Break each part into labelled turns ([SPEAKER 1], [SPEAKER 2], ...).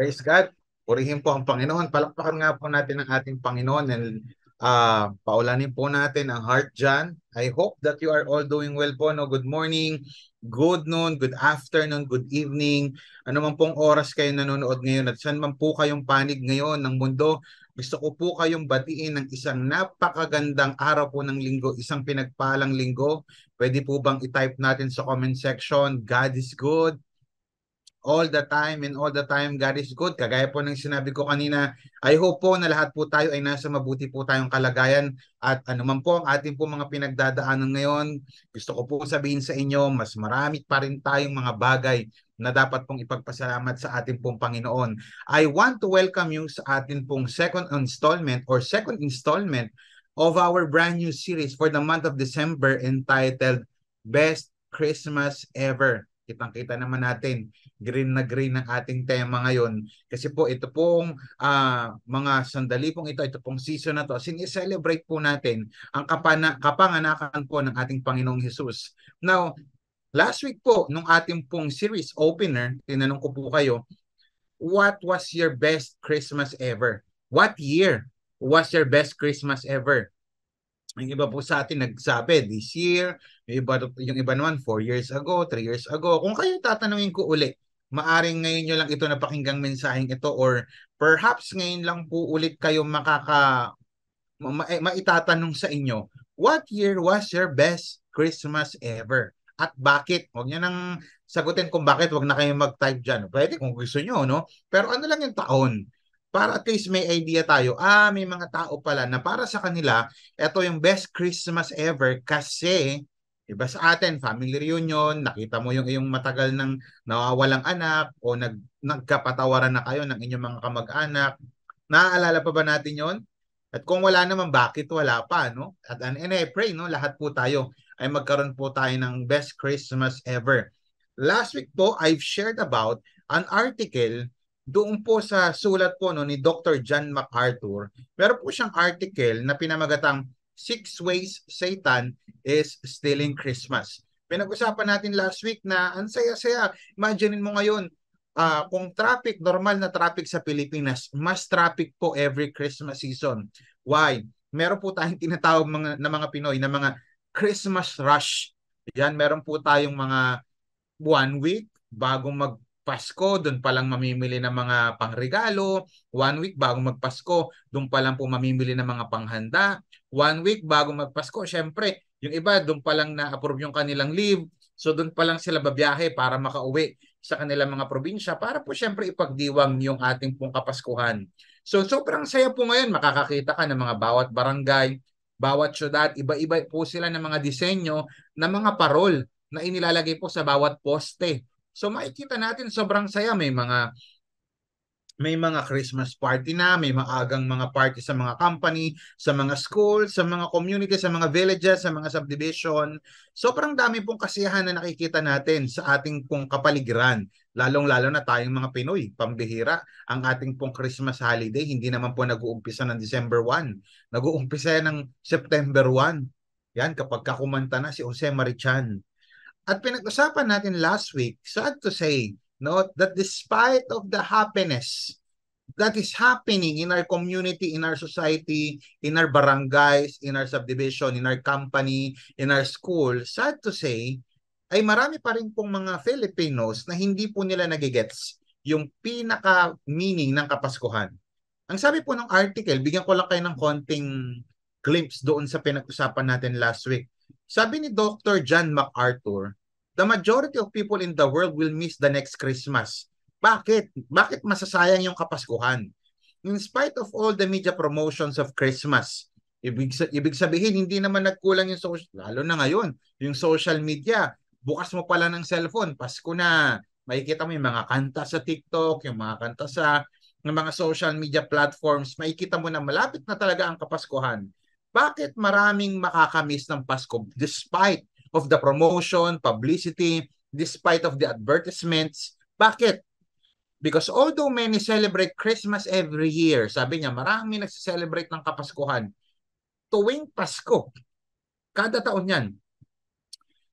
[SPEAKER 1] Praise God. Purihin po ang Panginoon. Palakpakan nga po natin ang ating Panginoon and paulanin po natin ang heart dyan. I hope that you are all doing well po. No? Good morning, good noon, good afternoon, good evening. Ano man pong oras kayo nanonood ngayon at saan man po kayong panig ngayon ng mundo, Gusto ko po kayong batiin ng isang napakagandang araw po ng linggo, isang pinagpalang linggo. Pwede po bang i-type natin sa comment section, God is good all the time, and all the time God is good. Kagaya po ng sinabi ko kanina, I hope po na lahat po tayo ay nasa mabuti po tayong kalagayan, at anuman po ang ating po mga pinagdadaanan ngayon, gusto ko po sabihin sa inyo, mas marami pa rin tayong mga bagay na dapat pong ipagpasalamat sa ating pong Panginoon. I want to welcome you sa ating pong second installment of our brand new series for the month of December, entitled Best Christmas Ever. Kitang-kita naman natin, green na green ang ating tema ngayon. Kasi po ito pong mga sandali pong ito pong season na to, sinicelebrate po natin ang kapanganakan po ng ating Panginoong Hesus. Now, last week po, nung ating pong series opener, tinanong ko po kayo, what was your best Christmas ever? What year was your best Christmas ever? Yung iba po sa atin nagsabi this year, yung iba naman 4 years ago, 3 years ago. Kung kayo tatanungin ko uli, maaring ngayon nyo lang ito napakinggang mensaheng ito, or perhaps ngayon lang po ulit kayo maitatanong sa inyo, what year was your best Christmas ever? At bakit? Huwag nyo nang sagutin kung bakit, huwag na kayong mag-type dyan. Pwede kung gusto nyo, no? Pero ano lang yung taon? Para at least may idea tayo, may mga tao pala na para sa kanila, ito yung best Christmas ever kasi, iba sa atin, family reunion, nakita mo yung iyong matagal nang nawawalang anak, o nagkapatawaran na kayo ng inyong mga kamag-anak. Naaalala pa ba natin yon? At kung wala naman, bakit wala pa, no? And I pray, no, lahat po tayo ay magkaroon po tayo ng best Christmas ever. Last week po, I've shared about an article doon po sa sulat po, no, ni Dr. John MacArthur. Meron po siyang article na pinamagatang 6 Ways Satan is Stealing Christmas. Pinag-usapan natin last week na ang saya-saya. Imaginein mo ngayon, kung traffic, normal na traffic sa Pilipinas, mas traffic po every Christmas season. Why? Meron po tayong tinatawag na mga Pinoy na mga Christmas rush. Yan, meron po tayong mga 1 week bago magpasko, doon pa lang mamimili ng mga pangregalo. 1 week bago magpasko, doon pa lang po mamimili ng mga panghanda. 1 week bago magpasko, syempre, yung iba doon pa lang na-approve yung kanilang leave. So doon pa lang sila babiyahe para makauwi sa kanilang mga probinsya para po syempre ipagdiwang yung ating pong Kapaskuhan. So sobrang saya po ngayon, makakakita ka ng mga bawat barangay, bawat syudad, iba-iba po sila ng mga disenyo ng mga parol na inilalagay po sa bawat poste. So makikita natin sobrang saya, may mga Christmas party na, may maagang mga party sa mga company, sa mga school, sa mga community, sa mga villages, sa mga subdivision. Sobrang dami pong kasiyahan na nakikita natin sa ating pong kapaligiran. Lalong-lalo na tayong mga Pinoy, pambihira. Ang ating pong Christmas holiday, hindi naman po nag-uumpisa ng December 1. Nag-uumpisa ng September 1. Yan, kapag kakumanta na si Jose Marichan. At pinag-usapan natin last week, sad to say, no, that despite of the happiness that is happening in our community, in our society, in our barangays, in our subdivision, in our company, in our school, sad to say, ay marami pa rin pong mga Filipinos na hindi po nila nagigets yung pinaka-meaning ng Kapaskuhan. Ang sabi po ng article, bigyan ko lang kayo ng konting glimpse doon sa pinag-usapan natin last week. Sabi ni Dr. John MacArthur, the majority of people in the world will miss the next Christmas. Bakit? Bakit masasayang yung Kapaskuhan? In spite of all the media promotions of Christmas, ibig sabihin, hindi naman nagkulang yung social, lalo na ngayon, yung social media. Bukas mo pala ng cellphone, Pasko na. Makikita mo yung mga kanta sa TikTok, yung mga kanta sa ng mga social media platforms, makikita mo na malapit na talaga ang Kapaskuhan. Bakit maraming makakamiss ng Pasko despite of the promotion, publicity, despite of the advertisements? Bakit? Because although many celebrate Christmas every year, sabi niya, marami nagse-celebrate ng Kapaskuhan. Tuwing Pasko, kada taon yan,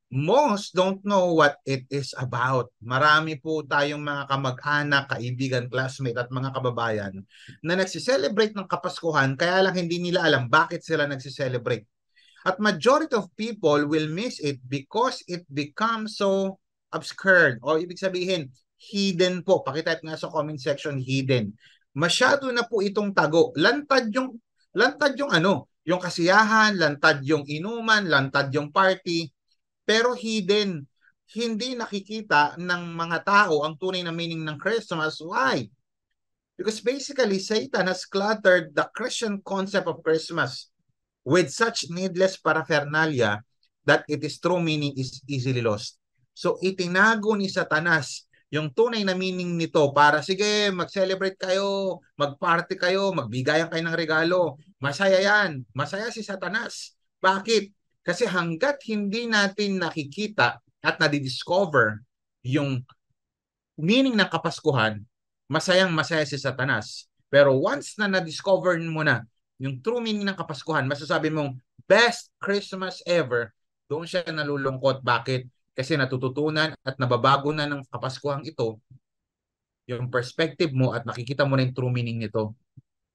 [SPEAKER 1] most don't know what it is about. Marami po tayong mga kamag-anak, kaibigan, classmate at mga kababayan na nagse-celebrate ng Kapaskuhan, kaya lang hindi nila alam bakit sila nagse-celebrate. At majority of people will miss it because it becomes so obscure. O ibig sabihin, hidden po. Pakitype nga sa comment section, hidden. masyado na po itong tago. Lantad yung ano, yung kasiyahan, lantad yung inuman, lantad yung party, pero hidden. Hindi nakikita ng mga tao ang tunay na meaning ng Christmas. Why? Because basically, Satan has cluttered the Christian concept of Christmas with such needless paraphernalia that its true meaning is easily lost. So itinago ni Satanas yung tunay na meaning nito para sige, mag-celebrate kayo, mag-party kayo, magbigayan kayo ng regalo. Masaya yan. Masaya si Satanas. Bakit? Kasi hanggat hindi natin nakikita at nadidiscover yung meaning ng Kapaskuhan, masayang-masaya si Satanas. Pero once na na-discover mo na yung true meaning ng Kapaskuhan, masasabi mong best Christmas ever, doon siya nalulungkot. Bakit? Kasi natututunan at nababago na ng Kapaskuhan ito yung perspective mo at nakikita mo na yung true meaning nito.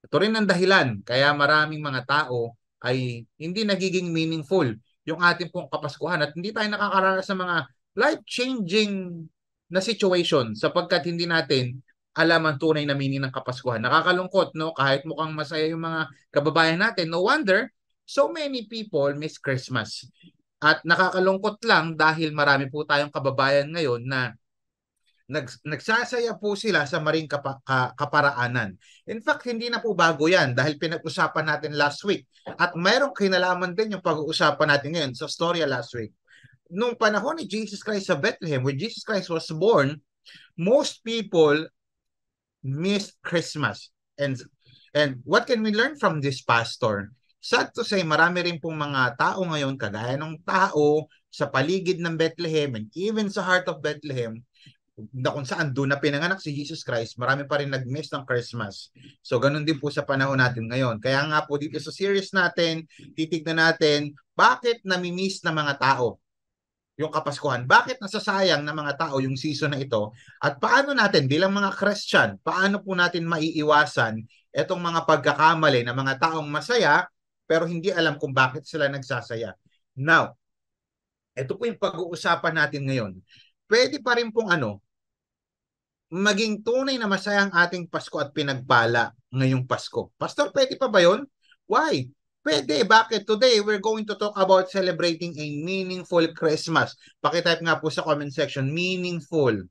[SPEAKER 1] Ito rin ang dahilan kaya maraming mga tao ay hindi nagiging meaningful yung ating pong Kapaskuhan at hindi tayo nakakaranas sa mga life-changing na situation sapagkat hindi natin alam ang tunay na meaning ng Kapaskuhan. Nakakalungkot, no? Kahit mukhang masaya yung mga kababayan natin, no wonder so many people miss Christmas. At nakakalungkot lang dahil marami po tayong kababayan ngayon na nagsasaya po sila sa maring kaparaanan. In fact, hindi na po bago yan dahil pinag-usapan natin last week. At mayroong kinalaman din yung pag-uusapan natin ngayon sa storya last week. Nung panahon ni Jesus Christ sa Bethlehem, when Jesus Christ was born, most people missed Christmas. And what can we learn from this pastor? Sad to say, marami rin pong mga tao ngayon, kagaya ng tao sa paligid ng Bethlehem and even sa heart of Bethlehem, na kung saan doon na pinanganak si Jesus Christ, marami pa rin nag-miss ng Christmas. So ganun din po sa panahon natin ngayon. Kaya nga po dito sa series natin, titignan natin bakit nami-miss ng mga tao yung Kapaskuhan. Bakit nasasayang ng mga tao yung season na ito? At paano natin bilang mga Christian, paano po natin maiiwasan itong mga pagkakamali ng mga taong masaya pero hindi alam kung bakit sila nagsasaya. Now, ito po yung pag-uusapan natin ngayon. Pwede pa rin pong maging tunay na masayang ating Pasko at pinagpala ngayong Pasko. Pastor, pwede pa ba yun? Why? Pwede. Bakit? Today, we're going to talk about celebrating a meaningful Christmas. Pakitype nga po sa comment section, meaningful.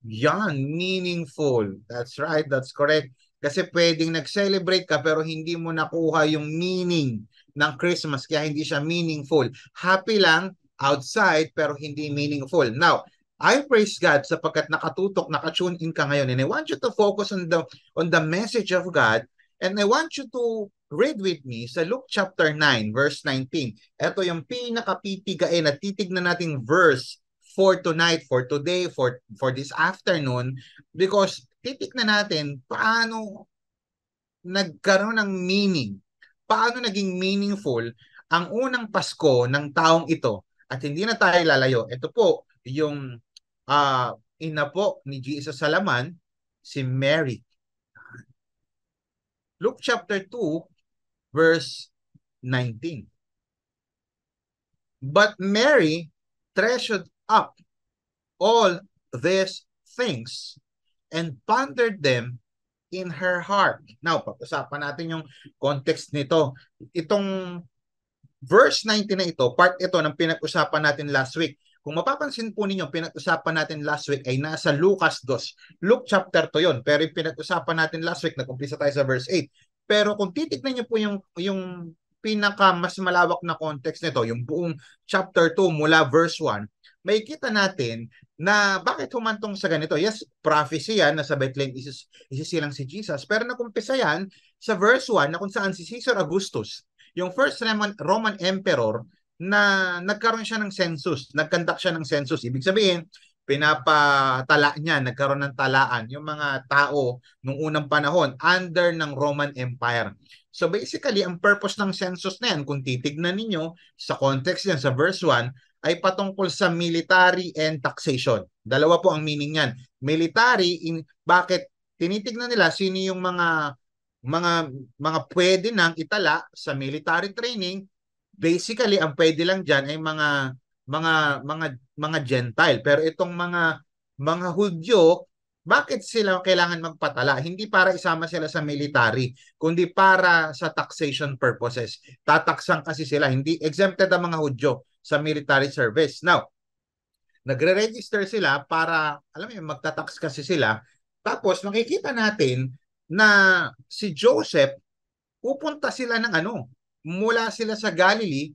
[SPEAKER 1] Yan, meaningful. That's right, that's correct. Kasi pwedeng nag-celebrate ka pero hindi mo nakuha yung meaning ng Christmas kaya hindi siya meaningful. Happy lang outside pero hindi meaningful. Now, I praise God sapagkat nakatutok, nakatune in ka ngayon and I want you to focus on the message of God and I want you to read with me sa Luke chapter 9 verse 19. Ito yung pinakapitigain at titignan nating verse for tonight, for today, for this afternoon because titignan natin paano nagkaroon ng meaning, paano naging meaningful ang unang Pasko ng taong ito. At hindi na tayo lalayo. Ito po yung ina po ni Jesus sa laman, si Mary. Luke chapter 2 verse 19. But Mary treasured up all these things and pondered them in her heart. Now, pag-usapan natin yung context nito. Itong verse 19 na ito, part ito ng pinag-usapan natin last week. Kung mapapansin po ninyo, pinag-usapan natin last week ay nasa Lucas 2. Luke chapter 2 yun. Pero yung pinag-usapan natin last week, nag-umpisa tayo sa verse 8. Pero kung titignan nyo po yung pinaka mas malawak na context nito, yung buong chapter 2 mula verse 1, may kita natin na bakit humantong sa ganito. Yes, prophecy yan na sa Bethlehem isisilang si Jesus. Pero nakumpisa yan sa verse 1 na kung saan si Caesar Augustus, yung first Roman emperor, na nagkaroon siya ng census, nagkandak siya ng census. Ibig sabihin, pinapatala niya, nagkaroon ng talaan yung mga tao nung unang panahon under ng Roman Empire. So basically, ang purpose ng census na yan, kung titignan ninyo sa context yan, sa verse 1, ay patungkol sa military and taxation. Dalawa po ang meaning yan. Military, bakit tinitignan nila sino yung mga pwede nang itala sa military training. Basically, ang pwede lang diyan ay mga Gentile. Pero itong mga Hudyo, Bakit sila kailangan magpatala? Hindi para isama sila sa military, kundi para sa taxation purposes. Tataksan kasi sila, hindi exempted ang mga Hudyo sa military service. Now, nagre-register sila para, alam mo, magtatax kasi sila. Tapos makikita natin na si Joseph, pupunta sila ng ano, mula sila sa Galilee,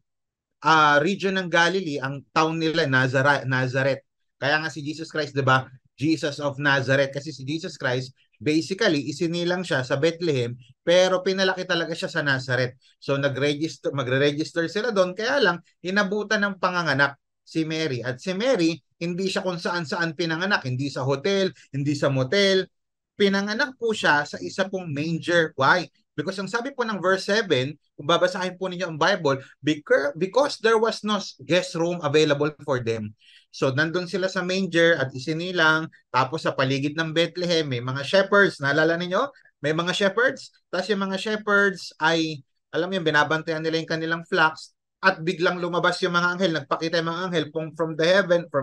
[SPEAKER 1] region ng Galilee, ang town nila Nazareth. Kaya nga si Jesus Christ, 'di ba? Jesus of Nazareth, kasi si Jesus Christ basically isinilang siya sa Bethlehem pero pinalaki talaga siya sa Nazareth. So magre-register sila doon, kaya lang inabutan ng panganganak si Mary. At si Mary, hindi siya kung saan-saan pinanganak, hindi sa hotel, hindi sa motel. Pinanganak po siya sa isa pong manger. Why? Because ang sabi po ng verse 7, kung babasahin po ninyo ang Bible, because there was no guest room available for them. So nandun sila sa manger at isinilang, tapos sa paligid ng Bethlehem, may mga shepherds, naalala ninyo? May mga shepherds, tapos yung mga shepherds ay, alam mo yung binabantayan nila yung kanilang flocks, at biglang lumabas yung mga anghel, nagpakita yung mga anghel from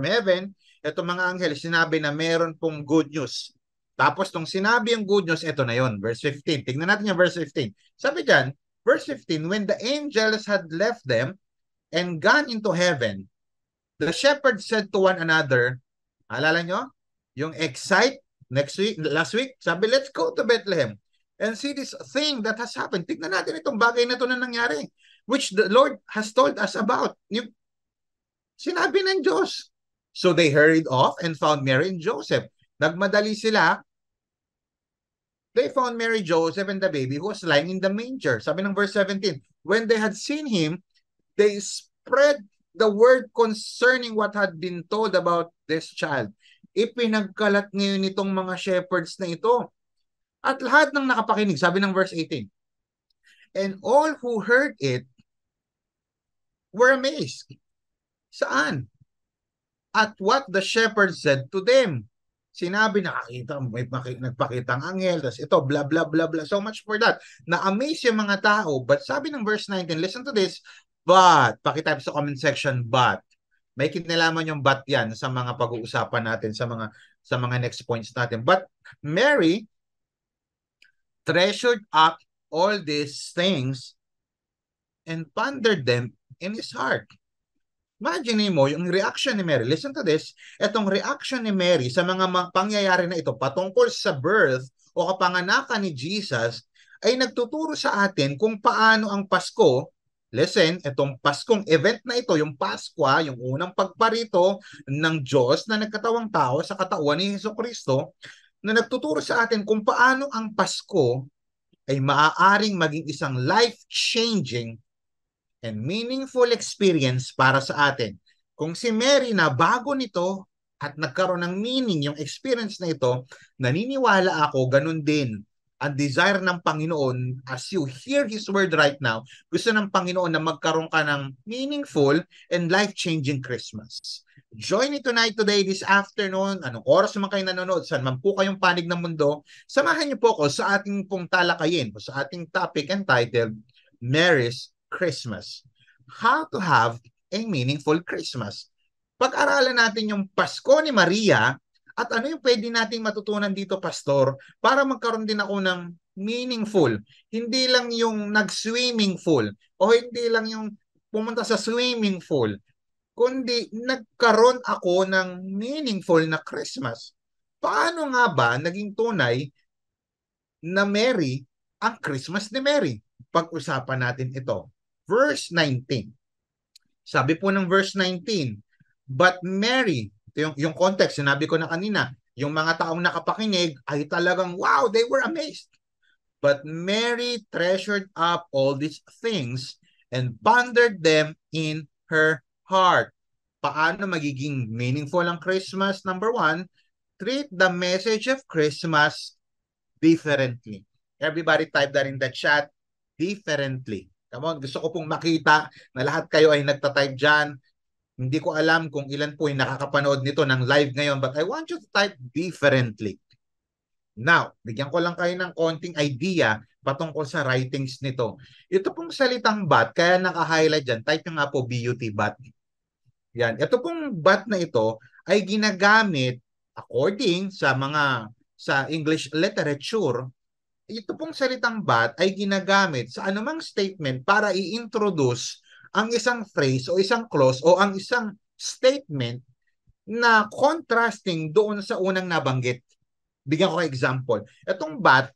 [SPEAKER 1] heaven, itong mga anghel, sinabi na meron pong good news. Tapos nung sinabi yung good news, ito na yon, verse 15. Tingnan natin yung verse 15. Sabi dyan, verse 15, when the angels had left them and gone into heaven, the shepherds said to one another, alala nyo? Yung last week, sabi, let's go to Bethlehem and see this thing that has happened. Tignan natin itong bagay na ito na nangyari, which the Lord has told us about. Yung sinabi ng Diyos. So they hurried off and found Mary and Joseph. Nagmadali sila. They found Mary, Joseph, and the baby who was lying in the manger. Sabi ng verse 17, when they had seen him, they spread the word concerning what had been told about this child. Ipinagkalat ngayon itong mga shepherds na ito. At lahat ng nakapakinig, sabi ng verse 18, and all who heard it were amazed. Saan? At what the shepherds said to them. Sinabi, nakakita, nagpakitang anghel, tapos ito, blah, blah, blah, blah. So much for that. Na-amaze yung mga tao. But sabi ng verse 19, listen to this, but, pakitype sa comment section, but. May kinalaman yung but yan sa mga pag-uusapan natin, sa mga next points natin. But Mary treasured up all these things and pondered them in his heart. Imagine mo yung reaction ni Mary. Listen to this. Itong reaction ni Mary sa mga pangyayari na ito patungkol sa birth o kapanganakan ni Jesus ay nagtuturo sa atin kung paano ang Pasko, listen, itong Paskong event na ito, yung Paskwa, yung unang pagparito ng Diyos na nagkatawang tao sa katauhan ni Jesucristo, na nagtuturo sa atin kung paano ang Pasko ay maaaring maging isang life-changing and meaningful experience para sa atin. Kung si Mary na bago nito at nagkaroon ng meaning yung experience na ito, naniniwala ako ganun din ang desire ng Panginoon as you hear His word right now. Gusto ng Panginoon na magkaroon ka ng meaningful and life-changing Christmas. Join me tonight, today, this afternoon. Anong oras naman kayo nanonood? Saan man po kayong panig ng mundo? Samahan niyo po ako sa ating pong talakayin o sa ating topic entitled Mary's Christmas. How to have a meaningful Christmas. Pag-aralan natin yung Pasko ni Maria at ano yung pwede nating matutunan dito, Pastor, para magkaroon din ako ng meaningful. Hindi lang yung nag-swimming pool o hindi lang yung pumunta sa swimming pool, kundi nagkaroon ako ng meaningful na Christmas. Paano nga ba naging tunay na Mary ang Christmas ni Mary? Pag-usapan natin ito. Verse 19. Sabi po ng verse 19, but Mary, yung context, sinabi ko na kanina, yung mga taong nakapakinig ay talagang, wow, they were amazed. But Mary treasured up all these things and pondered them in her heart. Paano magiging meaningful ang Christmas? Number one, treat the message of Christmas differently. Everybody type that in the chat, differently. Come on, gusto ko pong makita na lahat kayo ay nagtatype dyan. Hindi ko alam kung ilan po ay nakakapanood nito ng live ngayon, but I want you to type differently. Now, bigyan ko lang kayo ng konting idea patungkol sa writings nito. Ito pong salitang but, kaya naka-highlight dyan, type nyo nga po BUT, but. Yan. Ito pong but na ito ay ginagamit according sa mga sa English literature, ito pong salitang but ay ginagamit sa anumang statement para i-introduce ang isang phrase o isang clause o ang isang statement na contrasting doon sa unang nabanggit. Bigyan ko example. Itong but,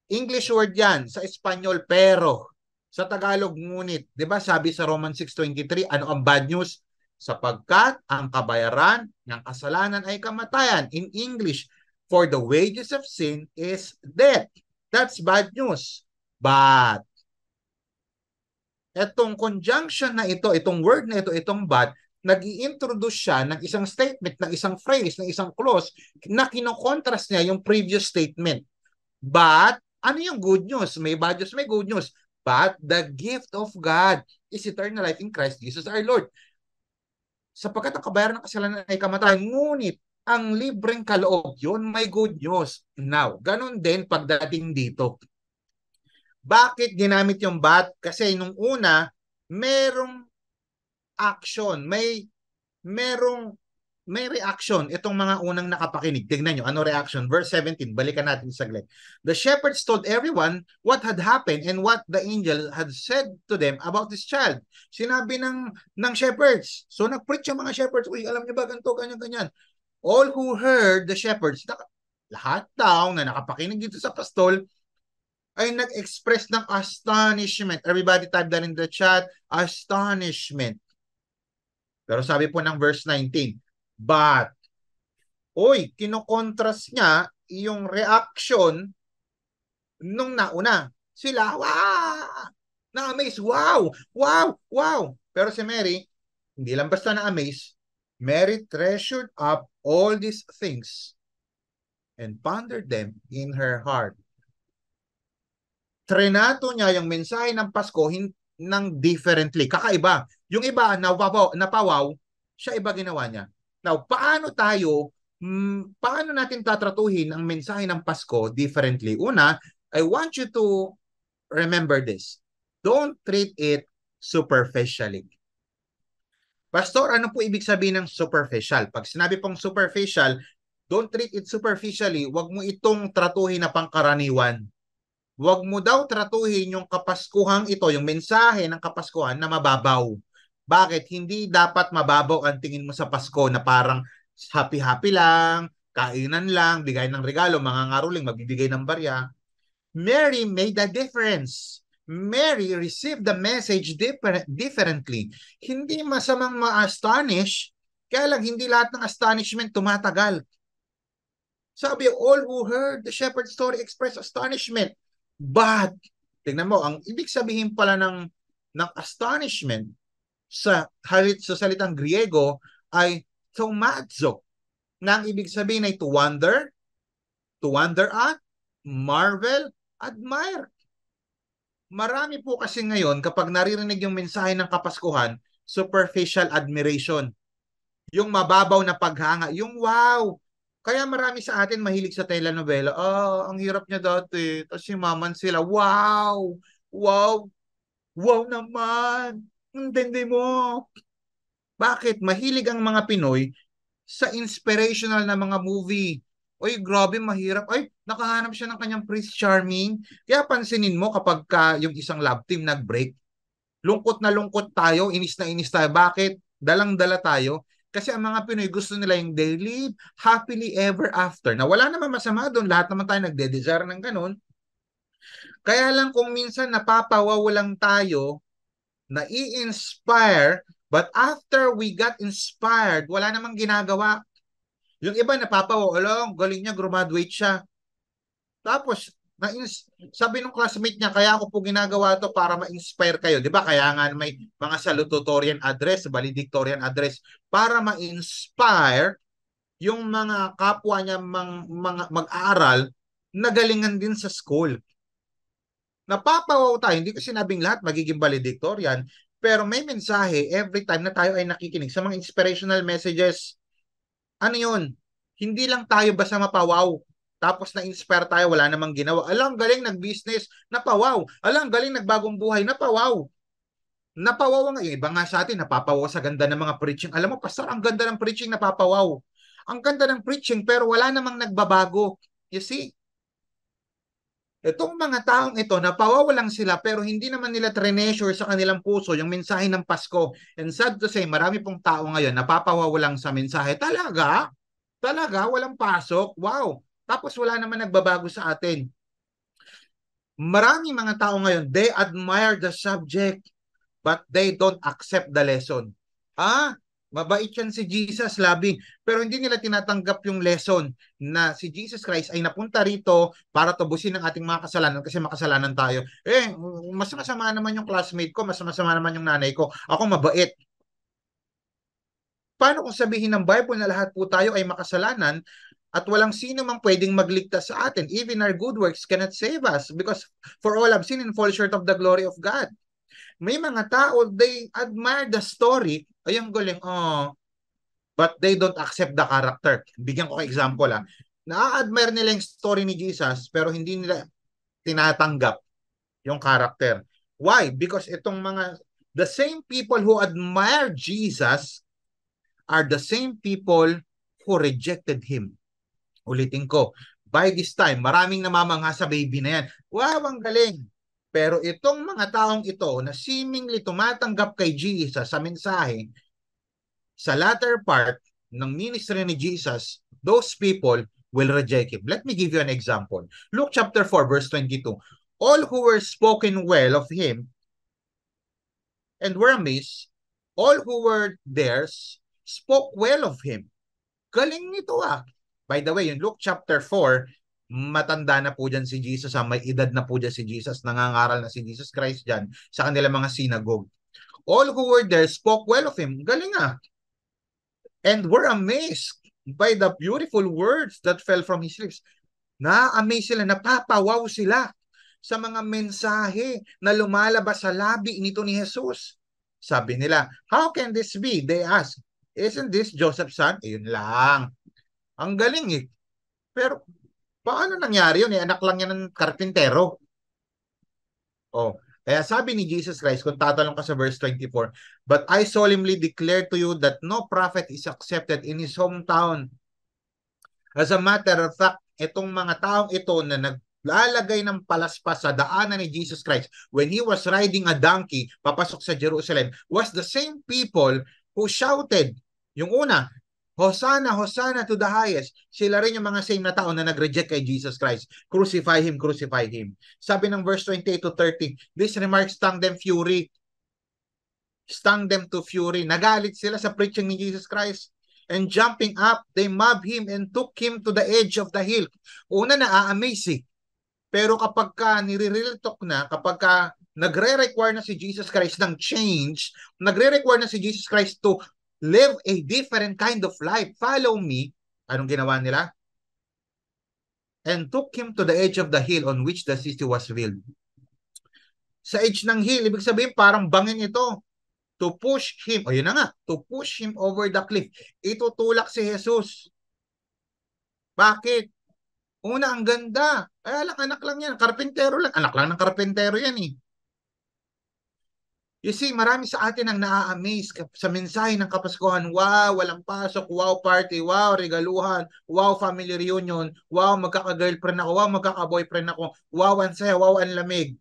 [SPEAKER 1] English word yan. Sa Espanyol, pero. Sa Tagalog, ngunit. Di ba sabi sa Romans 6:23, ano ang bad news? Sapagkat ang kabayaran ng kasalanan ay kamatayan. In English, for the wages of sin is death. That's bad news. But, itong conjunction na ito, itong word na ito, itong but, nag-i-introduce siya ng isang statement, ng isang phrase, ng isang clause na kinokontrast niya yung previous statement. But, ano yung good news? May bad news, may good news. But the gift of God is eternal life in Christ Jesus our Lord. Sapagkat ang kabayaran ng kasalanan ay kamatayan, ngunit ang libreng kaloob, yun may good news. Now, ganun din pagdating dito. Bakit ginamit yung but? Kasi nung una, merong action, may reaction itong mga unang nakapakinig. Tignan nyo, ano reaction? Verse 17, balikan natin saglit. The shepherds told everyone what had happened and what the angel had said to them about this child. Sinabi ng shepherds. So nag-preach yung mga shepherds, uy, alam niyo ba ganito, ganyan, ganyan. All who heard the shepherds, lahat daw na nakapakinig dito sa pastol, ay nag-express ng astonishment. Everybody type that in the chat, astonishment. Pero sabi po ng verse 19, but, kinokontrast niya yung reaction nung nauna. Sila, wow! Na-amaze, wow! Wow! Wow! Pero si Mary, hindi lang basta na-amaze, Mary treasured up all these things and pondered them in her heart. Trenato niya yung mensahe ng Pasko ng differently, kakaiba. Yung iba, napawaw, siya iba ginawa niya. Now, paano natin tatratuhin ang mensahe ng Pasko differently? Una, I want you to remember this. Don't treat it superficially. Pastor, ano po ibig sabihin ng superficial? Pag sinabi pong superficial, don't treat it superficially. Huwag mo itong tratuhin na pangkaraniwan. Huwag mo daw tratuhin yung kapaskuhang ito, yung mensahe ng kapaskuhan na mababaw. Bakit? Hindi dapat mababaw ang tingin mo sa Pasko na parang happy-happy lang, kainan lang, bigay ng regalo, mga ngaruling, magbibigay ng barya. Mary made a difference. Mary received the message differently. Hindi masamang ma-astonish, kaya lang hindi lahat ng astonishment tumatagal. Sabi, all who heard the shepherd's story expressed astonishment. But, tingnan mo, ang ibig sabihin pala ng astonishment sa salitang Griego ay thomazo, na ang ibig sabihin ay to wonder at, marvel, admire. Marami po kasi ngayon kapag naririnig yung mensahe ng Kapaskuhan, superficial admiration. Yung mababaw na paghanga, yung wow. Kaya marami sa atin mahilig sa telenovela. Ang hirap niya dati. Tapos yung maman sila, wow, wow, wow naman. Hindi mo. Bakit? Mahilig ang mga Pinoy sa inspirational na mga movie. Oy, grabe, mahirap. Ay, nakahanap siya ng kanyang Prince Charming. Kaya pansinin mo kapag yung isang love team nag-break, lungkot na lungkot tayo, inis na inis tayo. Bakit? Dalang-dala tayo. Kasi ang mga Pinoy gusto nila yung they live happily ever after. Na wala naman masama doon. Lahat naman tayo nagde-desire ng ganun. Kaya lang kung minsan napapawaw lang tayo, na-i-inspire, but after we got inspired, wala namang ginagawa. Yung iba napapawaw, galing niya, graduate siya. Tapos, sabi ng classmate niya, kaya ako po ginagawa to para ma-inspire kayo. Di ba? Kaya nga may mga salutatorian address, valedictorian address, para ma-inspire yung mga kapwa niya mga mag-aaral na galingan din sa school. Napapawaw tayo, hindi ko sinabing lahat magiging valedictorian, pero may mensahe every time na tayo ay nakikinig sa mga inspirational messages. Ano yun? Hindi lang tayo basta mapawaw. Tapos na-inspire tayo, wala namang ginawa. Alang galing nag-business, napawaw. Alang galing nagbagong buhay, napawaw. Napawaw nga. Yung iba nga sa atin, napapawaw sa ganda ng mga preaching. Alam mo, pastor, ang ganda ng preaching, napapawaw. Ang ganda ng preaching, pero wala namang nagbabago. You see? Itong mga taong ito, napawawalan sila pero hindi naman nila treasure sa kanilang puso yung mensahe ng Pasko. And sad to say, marami pong tao ngayon napapawawalan sa mensahe. Talaga? Talaga? Walang pasok? Wow! Tapos wala naman nagbabago sa atin. Maraming mga tao ngayon, they admire the subject but they don't accept the lesson. Mabait yan si Jesus, loving. Pero hindi nila tinatanggap yung lesson na si Jesus Christ ay napunta rito para tubusin ang ating mga kasalanan kasi makasalanan tayo. Mas masama naman yung classmate ko, mas masama naman yung nanay ko. Ako mabait. Paano kung sabihin ng Bible na lahat po tayo ay makasalanan at walang sino mang pwedeng magligtas sa atin? Even our good works cannot save us because for all have sinned and fall short of the glory of God. May mga tao, they admire the story. Ay, ang galing. But they don't accept the character. Bigyan ko ka example. Na-admire nila yung story ni Jesus pero hindi nila tinatanggap yung character. Why? Because the same people who admire Jesus are the same people who rejected Him. Ulitin ko, by this time, maraming namamangha sa baby na yan. Wow, ang galing! Pero itong mga taong ito na seemingly tumatanggap kay Jesus sa mensahe, sa latter part ng ministry ni Jesus, those people will reject Him. Let me give you an example. Luke chapter 4 verse 22. All who were spoken well of Him and were amazed, all who were theirs spoke well of Him. Galing nito By the way, in Luke chapter 4, matanda na po dyan si Jesus. May edad na po dyan si Jesus. Nangangaral na si Jesus Christ dyan sa kanilang mga synagogue. All who were there spoke well of Him. Galing And were amazed by the beautiful words that fell from His lips. Na-amaze sila, napapawaw sila sa mga mensahe na lumalabas sa labi nito ni Jesus. Sabi nila, how can this be? They asked, isn't this Joseph's son? Yun lang. Ang galing Pero paano nangyari yun? Anak lang yan ng karpintero. Kaya sabi ni Jesus Christ, kung tatalong ka sa verse 24, but I solemnly declare to you that no prophet is accepted in his hometown. As a matter of fact, itong mga taong ito na naglalagay ng palaspas sa daanan ni Jesus Christ when He was riding a donkey papasok sa Jerusalem was the same people who shouted. Yung una, Hosanna, Hosanna to the highest. Sila rin yung mga same na tao na nag-reject kay Jesus Christ. Crucify Him, crucify Him. Sabi ng verse 28 to 30, this remark stung them fury. Stung them to fury. Nagalit sila sa preaching ni Jesus Christ. And jumping up, they mobbed Him and took Him to the edge of the hill. Una na-amaze Pero kapag ka nire-real talk na, kapag ka nagre-require na si Jesus Christ ng change, nagre-require na si Jesus Christ to live a different kind of life. Follow me. Anong ginawa nila? And took Him to the edge of the hill on which the city was built. Sa edge ng hill, ibig sabihin parang bangin ito. To push Him, yun na nga, to push Him over the cliff. Itutulak si Jesus. Bakit? Una, ang ganda. Anak lang yan. Karpentero lang. Anak lang ng karpentero yan You see, marami sa atin ang naa-amaze sa mensahe ng Kapaskuhan. Wow, walang pasok. Wow, party. Wow, regaluhan. Wow, family reunion. Wow, magkaka-girlfriend ako. Wow, magkaka-boyfriend ako. Wow, ang saya. Wow, ang lamig.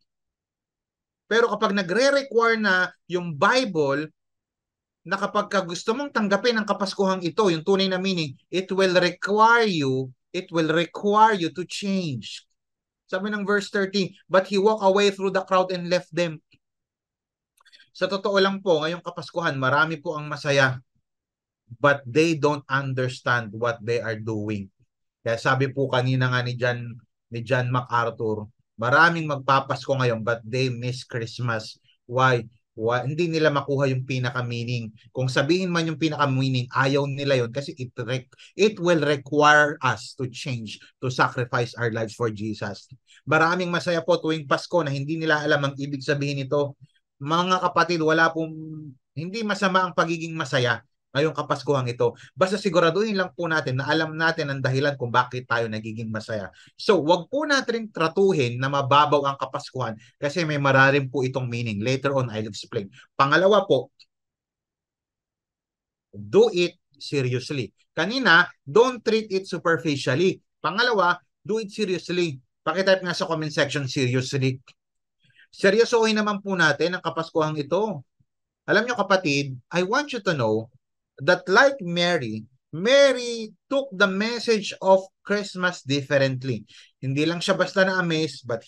[SPEAKER 1] Pero kapag nagre-require na yung Bible na kapag gusto mong tanggapin ang Kapaskuhang ito, yung tunay na meaning, it will require you to change. Sabi ng verse 30, but He walked away through the crowd and left them. Sa totoo lang po, ngayong Kapaskuhan, marami po ang masaya, but they don't understand what they are doing. Kaya sabi po kanina nga ni John MacArthur, maraming magpapasko ngayon but they miss Christmas. Why? Hindi nila makuha yung pinaka-meaning. Kung sabihin man yung pinaka-meaning, ayaw nila yun kasi it will require us to change, to sacrifice our lives for Jesus. Maraming masaya po tuwing Pasko na hindi nila alam ang ibig sabihin nito. Mga kapatid, hindi masama ang pagiging masaya ngayong Kapaskuhan ito. Basta siguraduhin lang po natin na alam natin ang dahilan kung bakit tayo nagiging masaya. So, wag po natin tratuhin na mababaw ang Kapaskuhan kasi may mararim po itong meaning. Later on, I'll explain. Pangalawa po, do it seriously. Kanina, don't treat it superficially. Pangalawa, Do it seriously. Pakitype nga sa comment section, seriously. Seryosohin naman po natin ang Kapaskuhang ito. Alam nyo kapatid, I want you to know that like Mary, Mary took the message of Christmas differently. Hindi lang siya basta na-amaze, but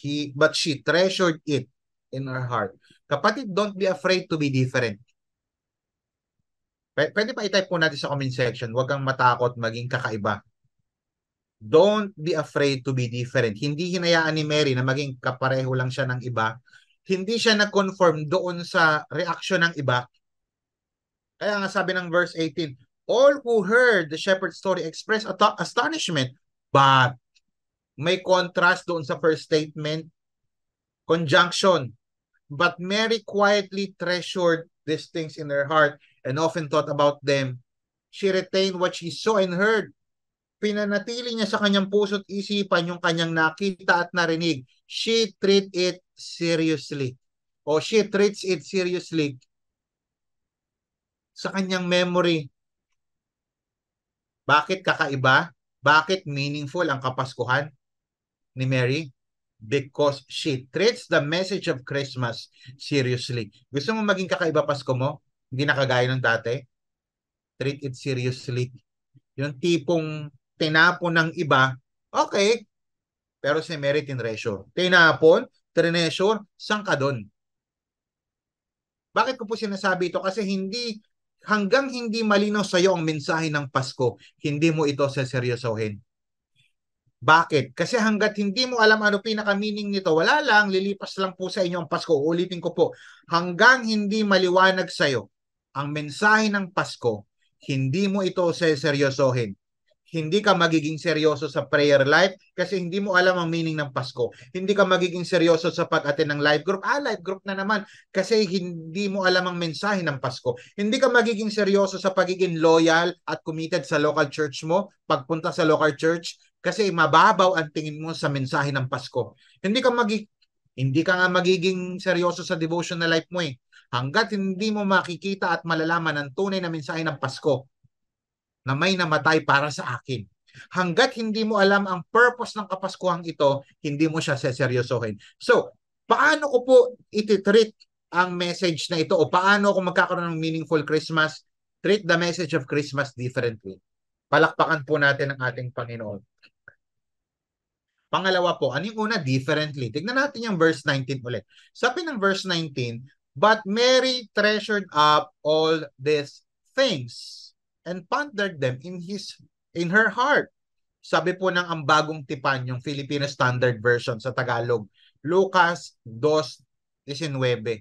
[SPEAKER 1] she treasured it in her heart. Kapatid, don't be afraid to be different. Pwede pa i-type po natin sa comment section, huwag kang matakot maging kakaiba. Don't be afraid to be different. Hindi hinayaan ni Mary na maging kapareho lang siya ng iba. Hindi siya nag-conform doon sa reaksyon ng iba. Kaya nga sabi ng verse 18, all who heard the shepherd's story expressed astonishment, but may contrast doon sa first statement, conjunction. But Mary quietly treasured these things in her heart and often thought about them. She retained what she saw and heard. Pinanatili niya sa kanyang puso't isipan yung kanyang nakita at narinig. She treat it seriously. O she treats it seriously sa kanyang memory. Bakit kakaiba? Bakit meaningful ang Kapaskuhan ni Mary? Because she treats the message of Christmas seriously. Gusto mo maging kakaiba Pasko mo? Hindi na kagaya ng dati? Treat it seriously. Yung tipong tinapon ng iba, okay, pero si Mary tinreasure. Tinapon, treasure, saan ka doon? Bakit ko po sinasabi ito? Kasi hanggang hindi malinaw sa iyo ang mensahe ng Pasko, hindi mo ito seseryosohin. Bakit? Kasi hanggat hindi mo alam ano pinaka-meaning nito, wala lang, lilipas lang po sa inyo ang Pasko. Ulitin ko po, hanggang hindi maliwanag sa iyo ang mensahe ng Pasko, hindi mo ito seseryosohin. Hindi ka magiging seryoso sa prayer life kasi hindi mo alam ang meaning ng Pasko. Hindi ka magiging seryoso sa pag-attend ng life group. Life group na naman kasi hindi mo alam ang mensahe ng Pasko. Hindi ka magiging seryoso sa pagiging loyal at committed sa local church mo, pagpunta sa local church kasi mababaw ang tingin mo sa mensahe ng Pasko. Hindi ka nga magiging seryoso sa devotional life mo eh. Hanggat hindi mo makikita at malalaman ang tunay na mensahe ng Pasko, na may namatay para sa akin. Hanggat hindi mo alam ang purpose ng Kapaskuhang ito, hindi mo siya seseryosohin. So, paano ko po iti-treat ang message na ito o paano ako magkakaroon ng meaningful Christmas? Treat the message of Christmas differently. Palakpakan po natin ang ating Panginoon. Pangalawa po, ano yung una? Differently. Tignan natin yung verse 19 ulit. Sabi ng verse 19, but Mary treasured up all these things and pondered them in her heart. Sabi po ng ang bagong tipan, yung Filipino Standard Version sa Tagalog, Lucas 2:19.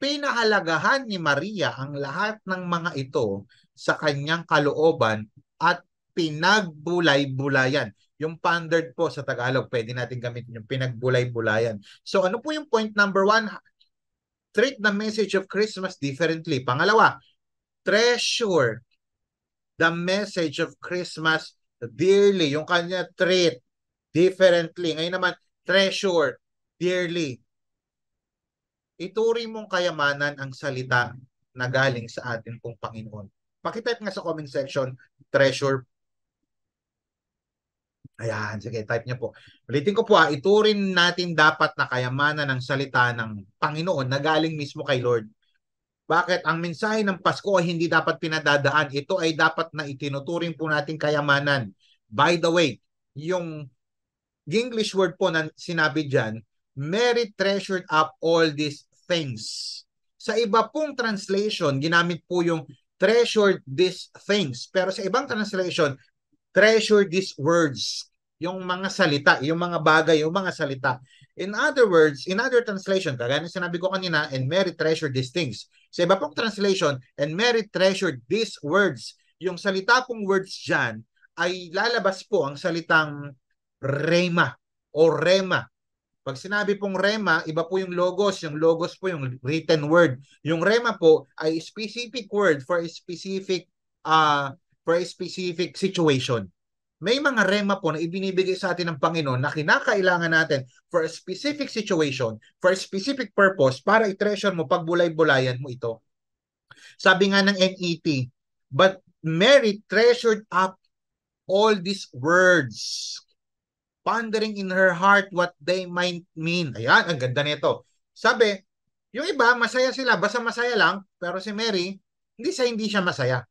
[SPEAKER 1] Pinahalagahan ni Maria ang lahat ng mga ito sa kanyang kalooban at pinagbulay-bulayan. Yung pondered po sa Tagalog, pwede natin gamitin yung pinagbulay-bulayan. So ano po yung point number 1? Treat the message of Christmas differently. Pangalawa, treasure the message of Christmas dearly. Yung kanya treat differently. Ngayon naman, treasure dearly. Ituring mong kayamanan ang salita na galing sa atin pong Panginoon. Pakitype nga sa comment section, treasure. Ayan, sige, type niyo po. Ulitin ko po ituring natin dapat na kayamanan ng salita ng Panginoon na galing mismo kay Lord. Bakit? Ang mensahe ng Pasko ay hindi dapat pinadadaan. Ito ay dapat na itinuturing po natin kayamanan. By the way, yung English word po na sinabi dyan, Mary treasured up all these things. Sa iba pong translation, ginamit po yung treasured these things. Pero sa ibang translation, treasure these words. Yung mga salita, yung mga bagay, yung mga salita. In other words, in other translation, kagaya ng sinabi ko kanina, and Mary treasured these things. Sa iba pong translation, and Mary treasured these words. Yung salita pong words dyan, ay lalabas po ang salitang rema o rema. Pag sinabi pong rema, iba po yung logos. Yung logos po yung written word. Yung rema po ay specific word for a specific situation. May mga rema po na ibinibigay sa atin ng Panginoon na kinakailangan natin for a specific situation, for a specific purpose, para i-treasure mo, pagbulay-bulayan mo ito. Sabi nga ng NET, but Mary treasured up all these words. pondering in her heart what they might mean. Ayan, ang ganda nito. Sabi, yung iba, masaya sila, basta masaya lang, pero si Mary, hindi siya masaya.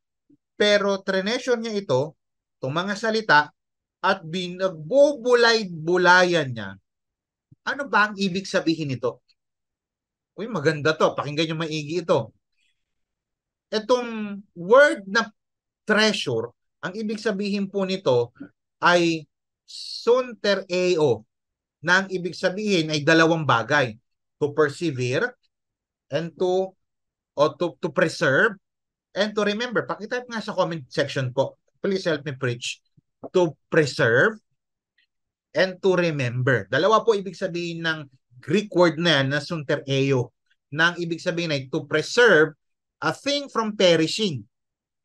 [SPEAKER 1] Pero treasure niya ito, itong mga salita, at binagbubulay-bulayan niya. Ano ba ang ibig sabihin nito? Uy, maganda to. Pakinggan niyo maigi ito. Itong word na treasure, ang ibig sabihin po nito ay sunter eo, na ang ibig sabihin ay dalawang bagay. To persevere and to preserve and to remember. Pakitype nga sa comment section po. Please help me preach. To preserve and to remember. Dalawa po ibig sabihin ng Greek word na yan, na sunter eo, na ang ibig sabihin ay to preserve a thing from perishing.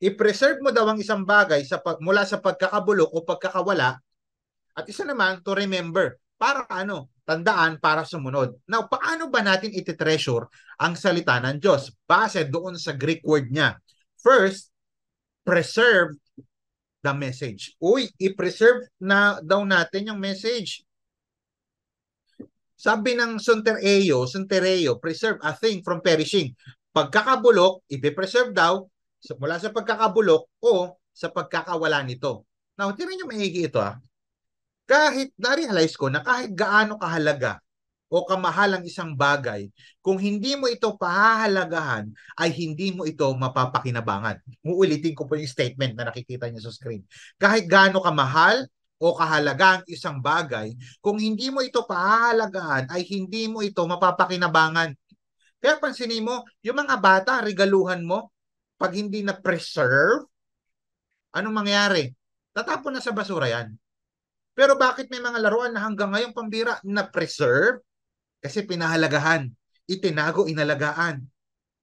[SPEAKER 1] I-preserve mo daw ang isang bagay mula sa pagkakabulok o pagkakawala, at isa naman to remember. Para ano? Tandaan para sumunod. Now, paano ba natin iti-treasure ang salita ng Diyos? Base doon sa Greek word niya. First, preserve the message. Uy, i-preserve na daw natin yung message. Sabi ng suntereo, preserve a thing from perishing. Pagkakabulok, i-preserve daw mula sa pagkakabulok o sa pagkakawala nito. Now, tinan nyo maigi ito Kahit na-realize ko na kahit gaano kahalaga o kamahal ang isang bagay, kung hindi mo ito pahahalagahan, ay hindi mo ito mapapakinabangan. Uulitin ko po yung statement na nakikita niyo sa screen. Kahit gaano kamahal o kahalaga ang isang bagay, kung hindi mo ito pahahalagahan, ay hindi mo ito mapapakinabangan. Kaya pansinin mo, yung mga bata, regaluhan mo, pag hindi na-preserve, anong mangyayari? Tatapon na sa basura yan. Pero bakit may mga laruan na hanggang ngayon pambira na preserve? Kasi pinahalagahan, itinago, inalagaan.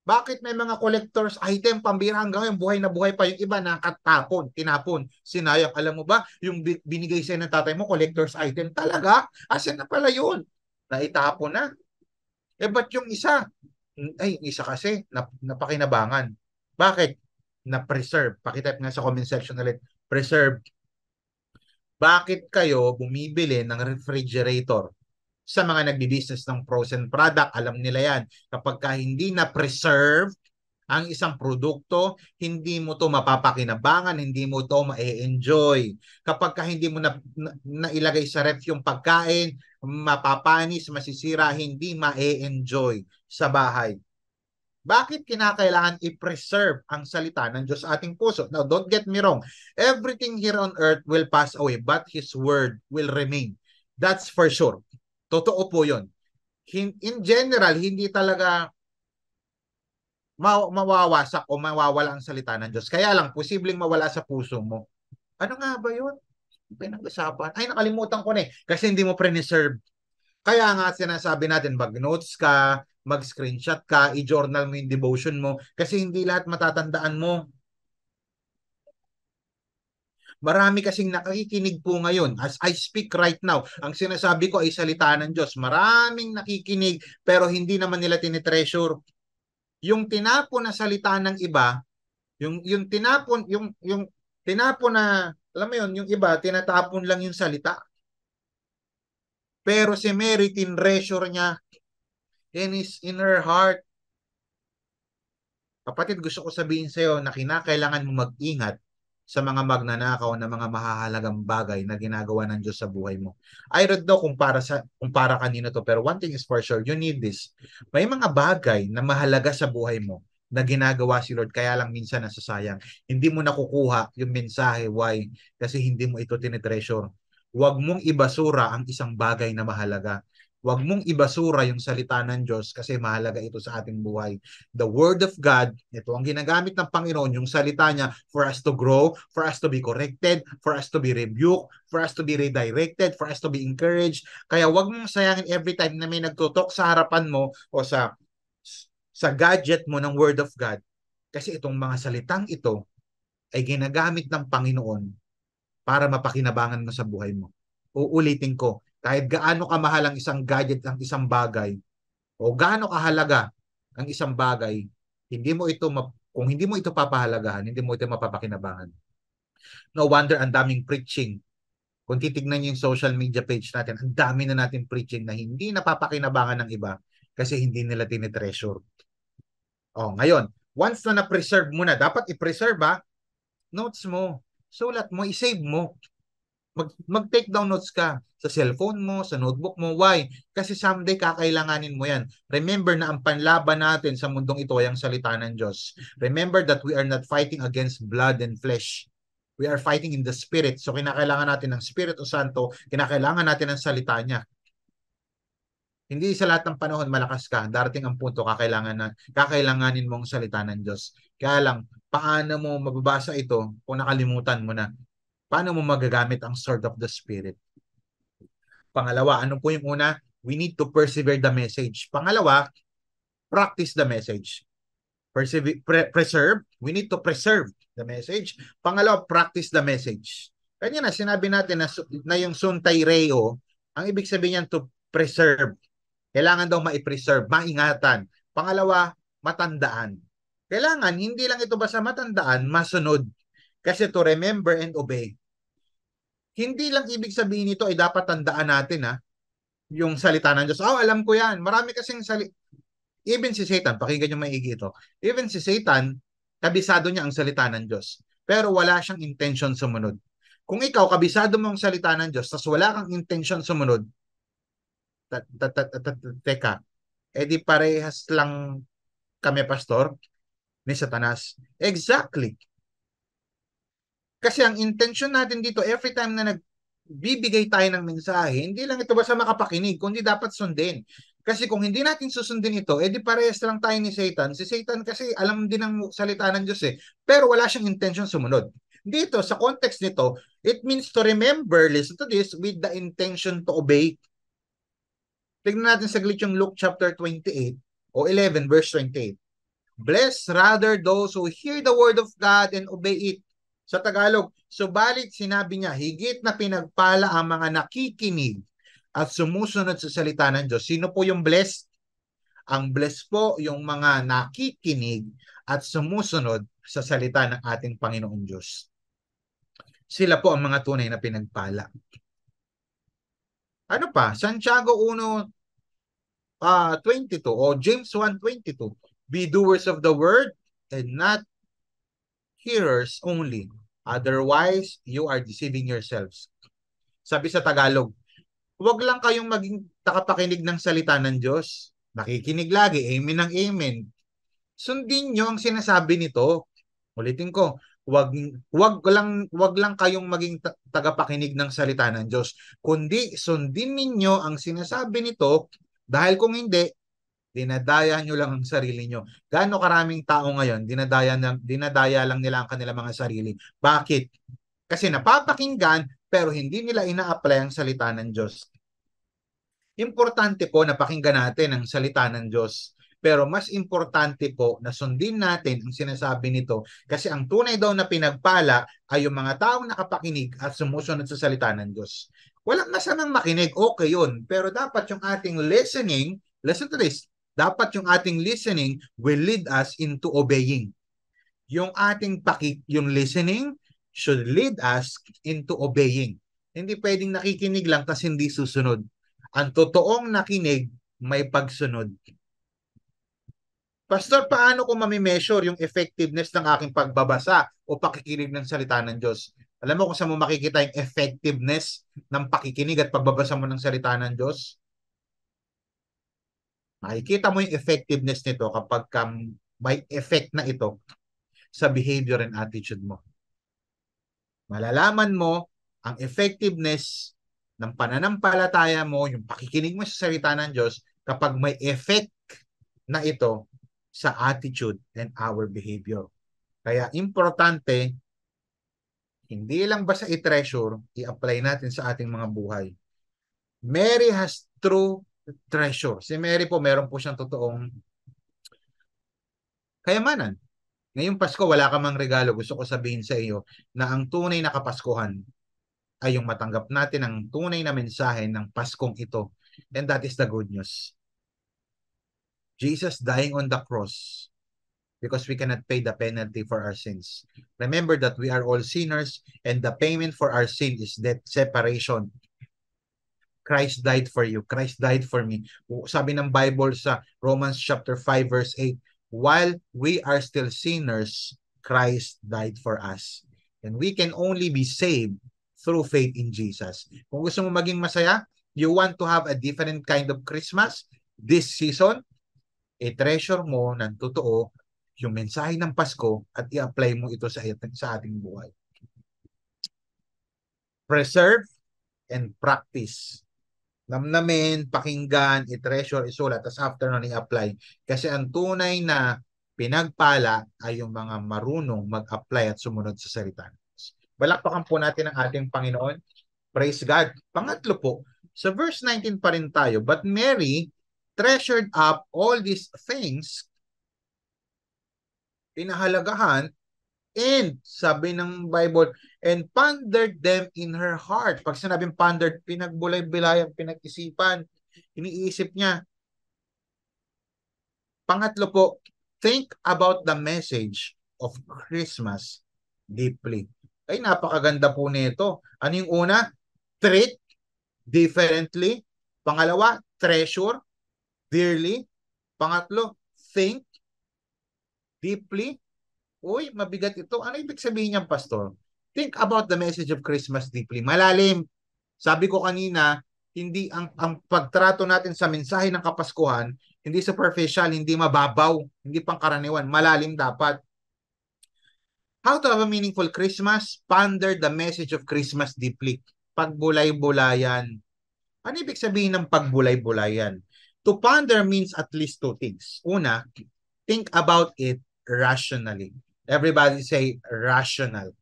[SPEAKER 1] Bakit may mga collector's item pambira hanggang ngayon buhay na buhay pa, yung iba nakatapon, tinapon, sinayang. Alam mo ba, yung binigay sa'yo ng tatay mo, collector's item talaga? Asan na pala yun? Naitapon na. Ba't yung isa? Ay, isa kasi, napakinabangan. Bakit? Na-preserve. Pakitype nga sa comment section ulit. Preserve. Bakit kayo bumibili ng refrigerator? Sa mga nagbi-business ng frozen product, alam nila yan. Kapag hindi na-preserve ang isang produkto, hindi mo to mapapakinabangan, hindi mo to ma-enjoy. Kapag hindi mo nailagay sa ref yung pagkain, mapapanis, masisira, hindi ma-enjoy sa bahay. Bakit kinakailangan i-preserve ang salita ng Diyos sa ating puso? Now, don't get me wrong. Everything here on earth will pass away, but His word will remain. That's for sure. Totoo po yun. In general, hindi talaga mawawasak o mawawala ang salita ng Diyos. Kaya lang, posibleng mawala sa puso mo. Ano nga ba yun? Pinag-usapan. Ay, nakalimutan ko na kasi hindi mo preserve. Kaya nga sinasabi natin, mag-notes ka, mag-screenshot ka, i-journal mo yung devotion mo, kasi hindi lahat matatandaan mo. Marami kasing nakikinig po ngayon. As I speak right now, ang sinasabi ko ay salita ng Diyos. Maraming nakikinig pero hindi naman nila tinitreasure. Yung tinapon na salita ng iba, yung tinapon na, alam mo yun, yung iba, tinatapon lang yung salita. Pero si Mary, tinreasure niya in her heart. Kapatid, gusto ko sabihin sa iyo na kinakailangan mo mag-ingat sa mga magnanakaw na mga mahahalagang bagay na ginagawa ng Diyos sa buhay mo. I don't know kung para kanino to, pero one thing is for sure, you need this. May mga bagay na mahalaga sa buhay mo na ginagawa si Lord, kaya lang minsan nasasayang. Hindi mo nakukuha yung mensahe. Why? Kasi hindi mo ito tinitreasure. Huwag mong ibasura ang isang bagay na mahalaga. Huwag mong ibasura yung salita ng Diyos kasi mahalaga ito sa ating buhay. The Word of God, ito ang ginagamit ng Panginoon, yung salita niya for us to grow, for us to be corrected, for us to be rebuked, for us to be redirected, for us to be encouraged. Kaya huwag mong sayangin every time na may nagtutok sa harapan mo o sa gadget mo ng Word of God. Kasi itong mga salitang ito ay ginagamit ng Panginoon para mapakinabangan mo sa buhay mo. Uulitin ko, kahit gaano kamahal ang isang gadget, ang isang bagay, o gaano kahalaga ang isang bagay, kung hindi mo ito papahalagahan, hindi mo ito mapapakinabangan. No wonder ang daming preaching Kung titignan niyo yung social media page natin, ang dami na natin preaching na hindi napapakinabangan ng iba kasi hindi nila tinitreasure. Oh, ngayon, once na na-preserve mo na, dapat i-preserve notes mo. Sulat mo, i-save mo. Mag-take down notes ka sa cellphone mo, sa notebook mo. Why? Kasi someday kakailanganin mo yan. Remember na ang panlaban natin sa mundong ito ay ang salita ng Diyos. Remember that we are not fighting against blood and flesh. We are fighting in the Spirit. So kinakailangan natin ng Espiritu Santo, kinakailangan natin ng salita niya. Hindi sa lahat ng panahon malakas ka. Darating ang punto kakailanganin mo ang salita ng Diyos. Kaya lang, paano mo mababasa ito kung nakalimutan mo na? Paano mo magagamit ang sword of the Spirit? Pangalawa, ano po yung una? We need to persevere the message. Pangalawa, practice the message. Preserve. We need to preserve the message. Pangalawa, practice the message. Kanya na, sinabi natin na yung suntay reo, ang ibig sabihin niyan to preserve. Kailangan daw ma-preserve, maingatan. Pangalawa, matandaan. Kailangan, hindi lang ito basta matandaan, masunod. Kasi to remember and obey. Hindi lang ibig sabihin nito ay dapat tandaan natin yung salita ng Diyos. Oh, alam ko yan. Marami kasing even si Satan, pakinggan nyo maigi ito. Even si Satan, kabisado niya ang salita ng Diyos. Pero wala siyang intention sumunod. Kung ikaw, kabisado mo ang salita ng Diyos, tas wala kang intention sumunod, teka, edi parehas lang kami, pastor, ni Satanas. Exactly. Kasi ang intention natin dito, every time na nagbibigay tayo ng mensahe, hindi lang ito basta makapakinig, kundi dapat sundin. Kasi kung hindi natin susundin ito, edi parehas lang tayo ni Satan. Si Satan kasi alam din ang salita ng Diyos pero wala siyang intention sumunod. Dito, sa context nito, it means to remember, listen to this, with the intention to obey. Tignan natin saglit yung Luke chapter 28 o 11 verse 28. Blessed rather those who hear the word of God and obey it. Sa Tagalog, subalit sinabi niya, higit na pinagpala ang mga nakikinig at sumusunod sa salita ng Diyos. Sino po yung blessed? Ang blessed po yung mga nakikinig at sumusunod sa salita ng ating Panginoong Diyos. Sila po ang mga tunay na pinagpala. Ano pa? Santiago 1:22 o James 1:22. Be doers of the word and not hearers only. Otherwise, you are deceiving yourselves. Sabi sa Tagalog, huwag lang kayong maging takapakinig ng salita ng Diyos. Nakikinig lagi, amen ng amen. Sundin nyo ang sinasabi nito. Ulitin ko, wag lang kayong maging tagapakinig ng salita ng Diyos, kundi sundin ninyo ang sinasabi nito, dahil kung hindi, dinadaya nyo lang ang sarili nyo. Gaano karaming tao ngayon, dinadaya lang nila ang kanilang mga sarili. Bakit? Kasi napapakinggan, pero hindi nila ina-apply ang salita ng Diyos. Importante po na pakinggan natin ang salita ng Diyos. Pero mas importante po na sundin natin ang sinasabi nito kasi ang tunay daw na pinagpala ay yung mga taong nakapakinig at sumusunod sa salita ng Diyos. Walang masamang makinig, okay yun. Pero dapat yung ating listening, listen to this, dapat yung ating listening will lead us into obeying. Yung yung listening should lead us into obeying. Hindi pwedeng nakikinig lang kasi hindi susunod. Ang totoong nakinig, may pagsunod. Pastor, paano ko mami-measure yung effectiveness ng aking pagbabasa o pakikinig ng salita ng Diyos? Alam mo kung saan mo makikita yung effectiveness ng pakikinig at pagbabasa mo ng salita ng Diyos? Makikita mo yung effectiveness nito kapag may effect na ito sa behavior and attitude mo. Malalaman mo ang effectiveness ng pananampalataya mo, yung pakikinig mo sa salita ng Diyos kapag may effect na ito sa attitude and our behavior. Kaya importante, hindi lang basta i-treasure, i-apply natin sa ating mga buhay. Mary has true treasure. Si Mary po, meron po siyang totoong kayamanan. Ngayong Pasko, wala ka mang regalo. Gusto ko sabihin sa iyo na ang tunay na Kapaskuhan ay yung matanggap natin ang tunay na mensahe ng Paskong ito. And that is the good news. Jesus dying on the cross because we cannot pay the penalty for our sins. Remember that we are all sinners and the payment for our sin is death, separation. Christ died for you. Christ died for me. Sabi ng Bible sa Romans chapter 5 verse 8, while we are still sinners, Christ died for us. And we can only be saved through faith in Jesus. Kung gusto mo maging masaya, you want to have a different kind of Christmas this season, i-treasure mo ng totoo yung mensahe ng Pasko at i-apply mo ito sa ating buhay. Preserve and practice. Namnamin, pakinggan, i-treasure, isulat, tapos after nun i-apply. Kasi ang tunay na pinagpala ay yung mga marunong mag-apply at sumunod sa salita. Balakpakan po natin ang ating Panginoon. Praise God. Pangatlo po, sa verse 19 pa rin tayo, but Mary treasured up all these things, pinahalagahan, and sabi ng Bible, and pondered them in her heart. Pag sinabing pondered, pinagbulay-bilayan, pinag-isipan, iniisip niya. Pangatlo po, think about the message of Christmas deeply. Ay, napakaganda po nito. Ano yung una? Treat differently. Pangalawa, treasure dearly. Pangatlo, think deeply. Uy, mabigat ito. Ano ibig sabihin niyan, Pastor? Think about the message of Christmas deeply. Malalim. Sabi ko kanina, hindi ang pagtrato natin sa mensahe ng Kapaskuhan, hindi superficial, hindi mababaw, hindi pangkaraniwan, malalim dapat. How to have a meaningful Christmas? Ponder the message of Christmas deeply. Pagbulay-bulayan. Ano ibig sabihin ng pagbulay-bulayan? To ponder means at least two things. Una, think about it rationally. Everybody say rational.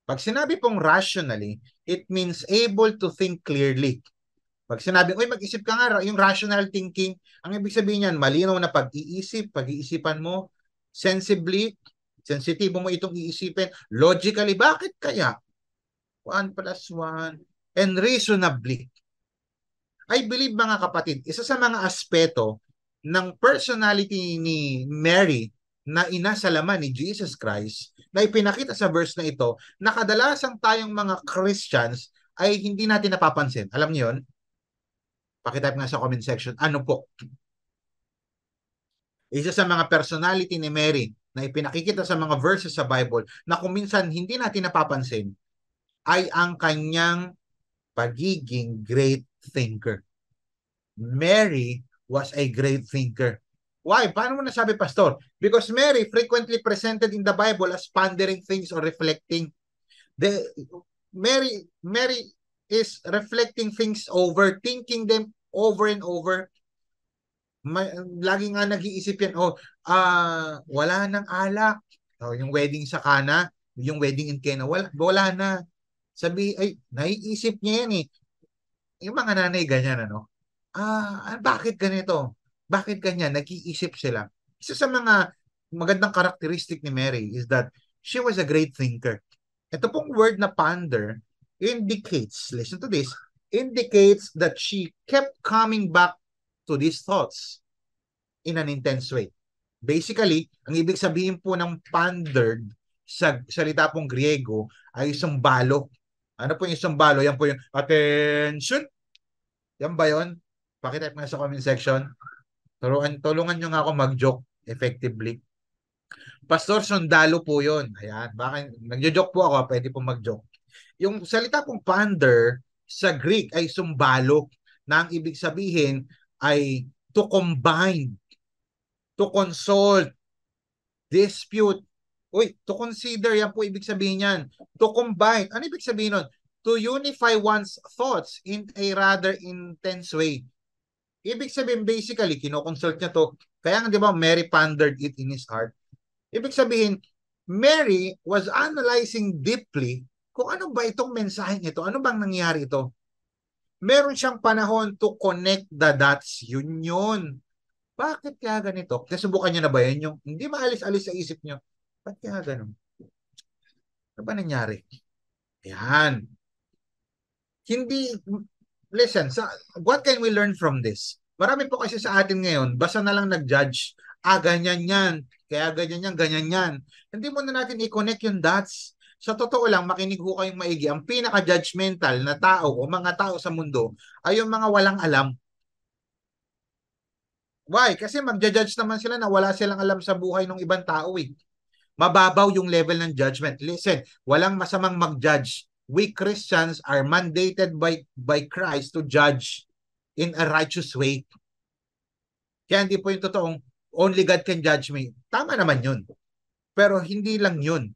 [SPEAKER 1] Pag sinabi pong rationally, it means able to think clearly. Pag sinabi, uy, mag-isip ka nga, yung rational thinking, ang ibig sabihin niyan, malinaw na pag-iisip, pag-iisipan mo, sensibly, sensitibo mo itong iisipin, logically, bakit kaya? 1 plus 1, and reasonably. I believe mga kapatid, isa sa mga aspeto ng personality ni Mary na ina sa laman ni Jesus Christ na ipinakita sa verse na ito na kadalasan tayong mga Christians ay hindi natin napapansin. Alam niyo yun? Pakitype nga sa comment section. Ano po? Isa sa mga personality ni Mary na ipinakikita sa mga verses sa Bible na kung minsan hindi natin napapansin ay ang kanyang pagiging great thinker. Mary was a great thinker. Why? Paano mo nasabi, Pastor? Because Mary frequently presented in the Bible as pondering things or reflecting. Mary is reflecting things over, thinking them over and over. Lagi nga nag-iisip yan, wala nang alak. Yung wedding sa Cana, yung wedding in Cana, wala na. Sabi, ay, naiisip niya yan eh. Yung mga nanay ganyan, ano? Bakit ganito? Bakit ganyan? Nag-iisip sila. Isa sa mga magandang karakteristik ni Mary is that she was a great thinker. Ito pong word na ponder indicates, listen to this, indicates that she kept coming back to these thoughts in an intense way. Basically, ang ibig sabihin po ng pondered sa salita pong Griego ay sumbalo. Ano po yung sumbalo? Yan po yung attention. Yan ba yun? Pakitype nga sa comment section. Tulungan nyo nga ako mag-joke effectively. Pastor, sundalo po yun. Ayan. Baka nagjo-joke po ako, pwede po mag-joke. Yung salita pong ponder sa Greek ay sumbalo na ang ibig sabihin ay to combine, to consult, dispute. Uy, to consider, yan po ibig sabihin yan. To combine. Ano ibig sabihin nun? To unify one's thoughts in a rather intense way. Ibig sabihin, basically, kinoconsult niya to. Kaya nga, di ba, Mary pondered it in his heart. Ibig sabihin, Mary was analyzing deeply kung ano ba itong mensaheng ito. Ano bang nangyari ito? Meron siyang panahon to connect the dots. Yun yun. Bakit kaya ganito? Nasubukan niyo na ba yan? Yung hindi maalis-alis sa isip niyo. Bakit kaya ganun? Ano ba nangyari? Yan. Hindi, listen, what can we learn from this? Marami po kasi sa atin ngayon, basta na lang nag-judge ganyan yan. Kaya ganyan yan, ganyan yan. Hindi mo na natin i-connect yung dots. Sa totoo lang, makinig ho kayong maigi. Ang pinaka-judgmental na tao o mga tao sa mundo ay yung mga walang alam. Why? Kasi magja-judge naman sila na wala silang alam sa buhay ng ibang tao eh. Mababaw yung level ng judgment. Listen, walang masamang mag-judge. We Christians are mandated by Christ to judge in a righteous way. Kaya hindi po yung totoong only God can judge me. Tama naman yun. Pero hindi lang yun.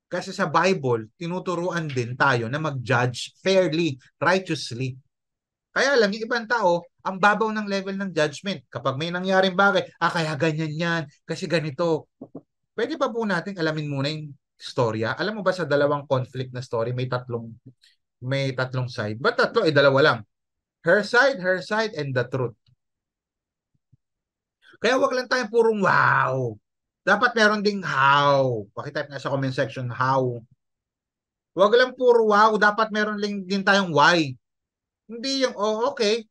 [SPEAKER 1] Kasi sa Bible, tinuturuan din tayo na mag-judge fairly, righteously. Kaya lang, yung ibang tao, ang babaw ng level ng judgment. Kapag may nangyaring bagay, kaya ganyan yan, kasi ganito. Pwede pa po natin alamin muna yung storya. Alam mo ba sa dalawang conflict na story, may tatlong side. Ba't tatlo? Dalawa lang. Her side, and the truth. Kaya wag lang tayong purong wow. Dapat meron ding how. Pakitype nga sa comment section, how. Wag lang puro wow. Dapat meron din tayong why. Hindi yung, oh, okay.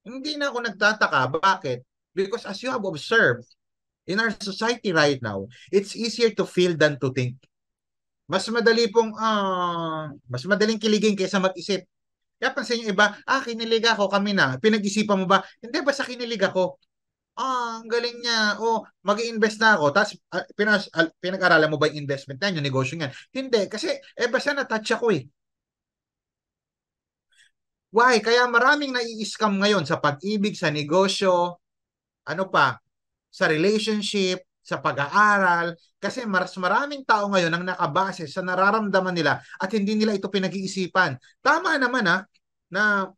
[SPEAKER 1] Hindi na ako nagtataka. Bakit? Because as you have observed, in our society right now, it's easier to feel than to think. Mas madaling kiligin kaysa mag-isip. Kaya pansin yung iba, kinilig ako, kami na. Pinag-isipan mo ba? Hindi, basta kinilig ako. Ang galing niya. Mag-i-invest na ako. Tapos, pinag-aralan mo ba yung investment na yung negosyo niyan? Hindi, kasi, basta na-touch ako eh. Why? Kaya maraming nai-scam ngayon sa pag-ibig, sa negosyo, ano pa, sa relationship, sa pag-aaral, kasi maraming tao ngayon ang nakabase sa nararamdaman nila at hindi nila ito pinag-iisipan. Tama naman na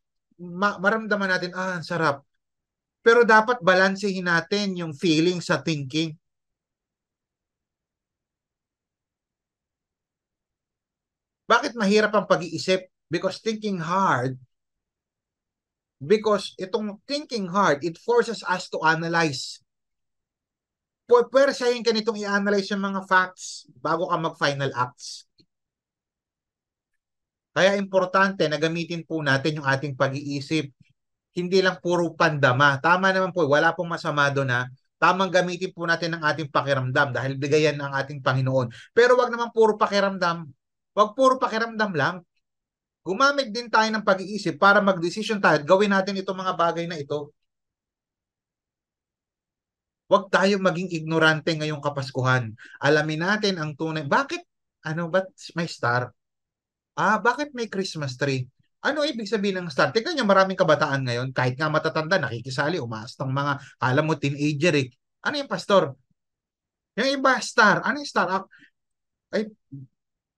[SPEAKER 1] maramdaman natin, ang sarap. Pero dapat balansehin natin yung feeling sa thinking. Bakit mahirap ang pag-iisip? Because itong thinking hard, it forces us to analyze. Pwersahin ka nitong i-analyze yung mga facts bago ka mag-final acts. Kaya importante na gamitin po natin yung ating pag-iisip. Hindi lang puro pandama. Tama naman po, wala pong masama doon na tamang gamitin po natin ang ating pakiramdam dahil bigayan ng ating Panginoon. Pero wag naman puro pakiramdam. Wag puro pakiramdam lang. Gumamit din tayo ng pag-iisip para mag-decision tayo at gawin natin itong mga bagay na ito. Huwag tayong maging ignorante ngayong Kapaskuhan. Alamin natin ang tunay. Bakit? Ba't may star? Bakit may Christmas tree? Ano ibig sabihin ng star? Tignan niyo, maraming kabataan ngayon, kahit nga matatanda, nakikisali, umaastang mga, alam mo, teenager eh. Ano yung pastor? Yung iba, star. Ano yung star? Ay,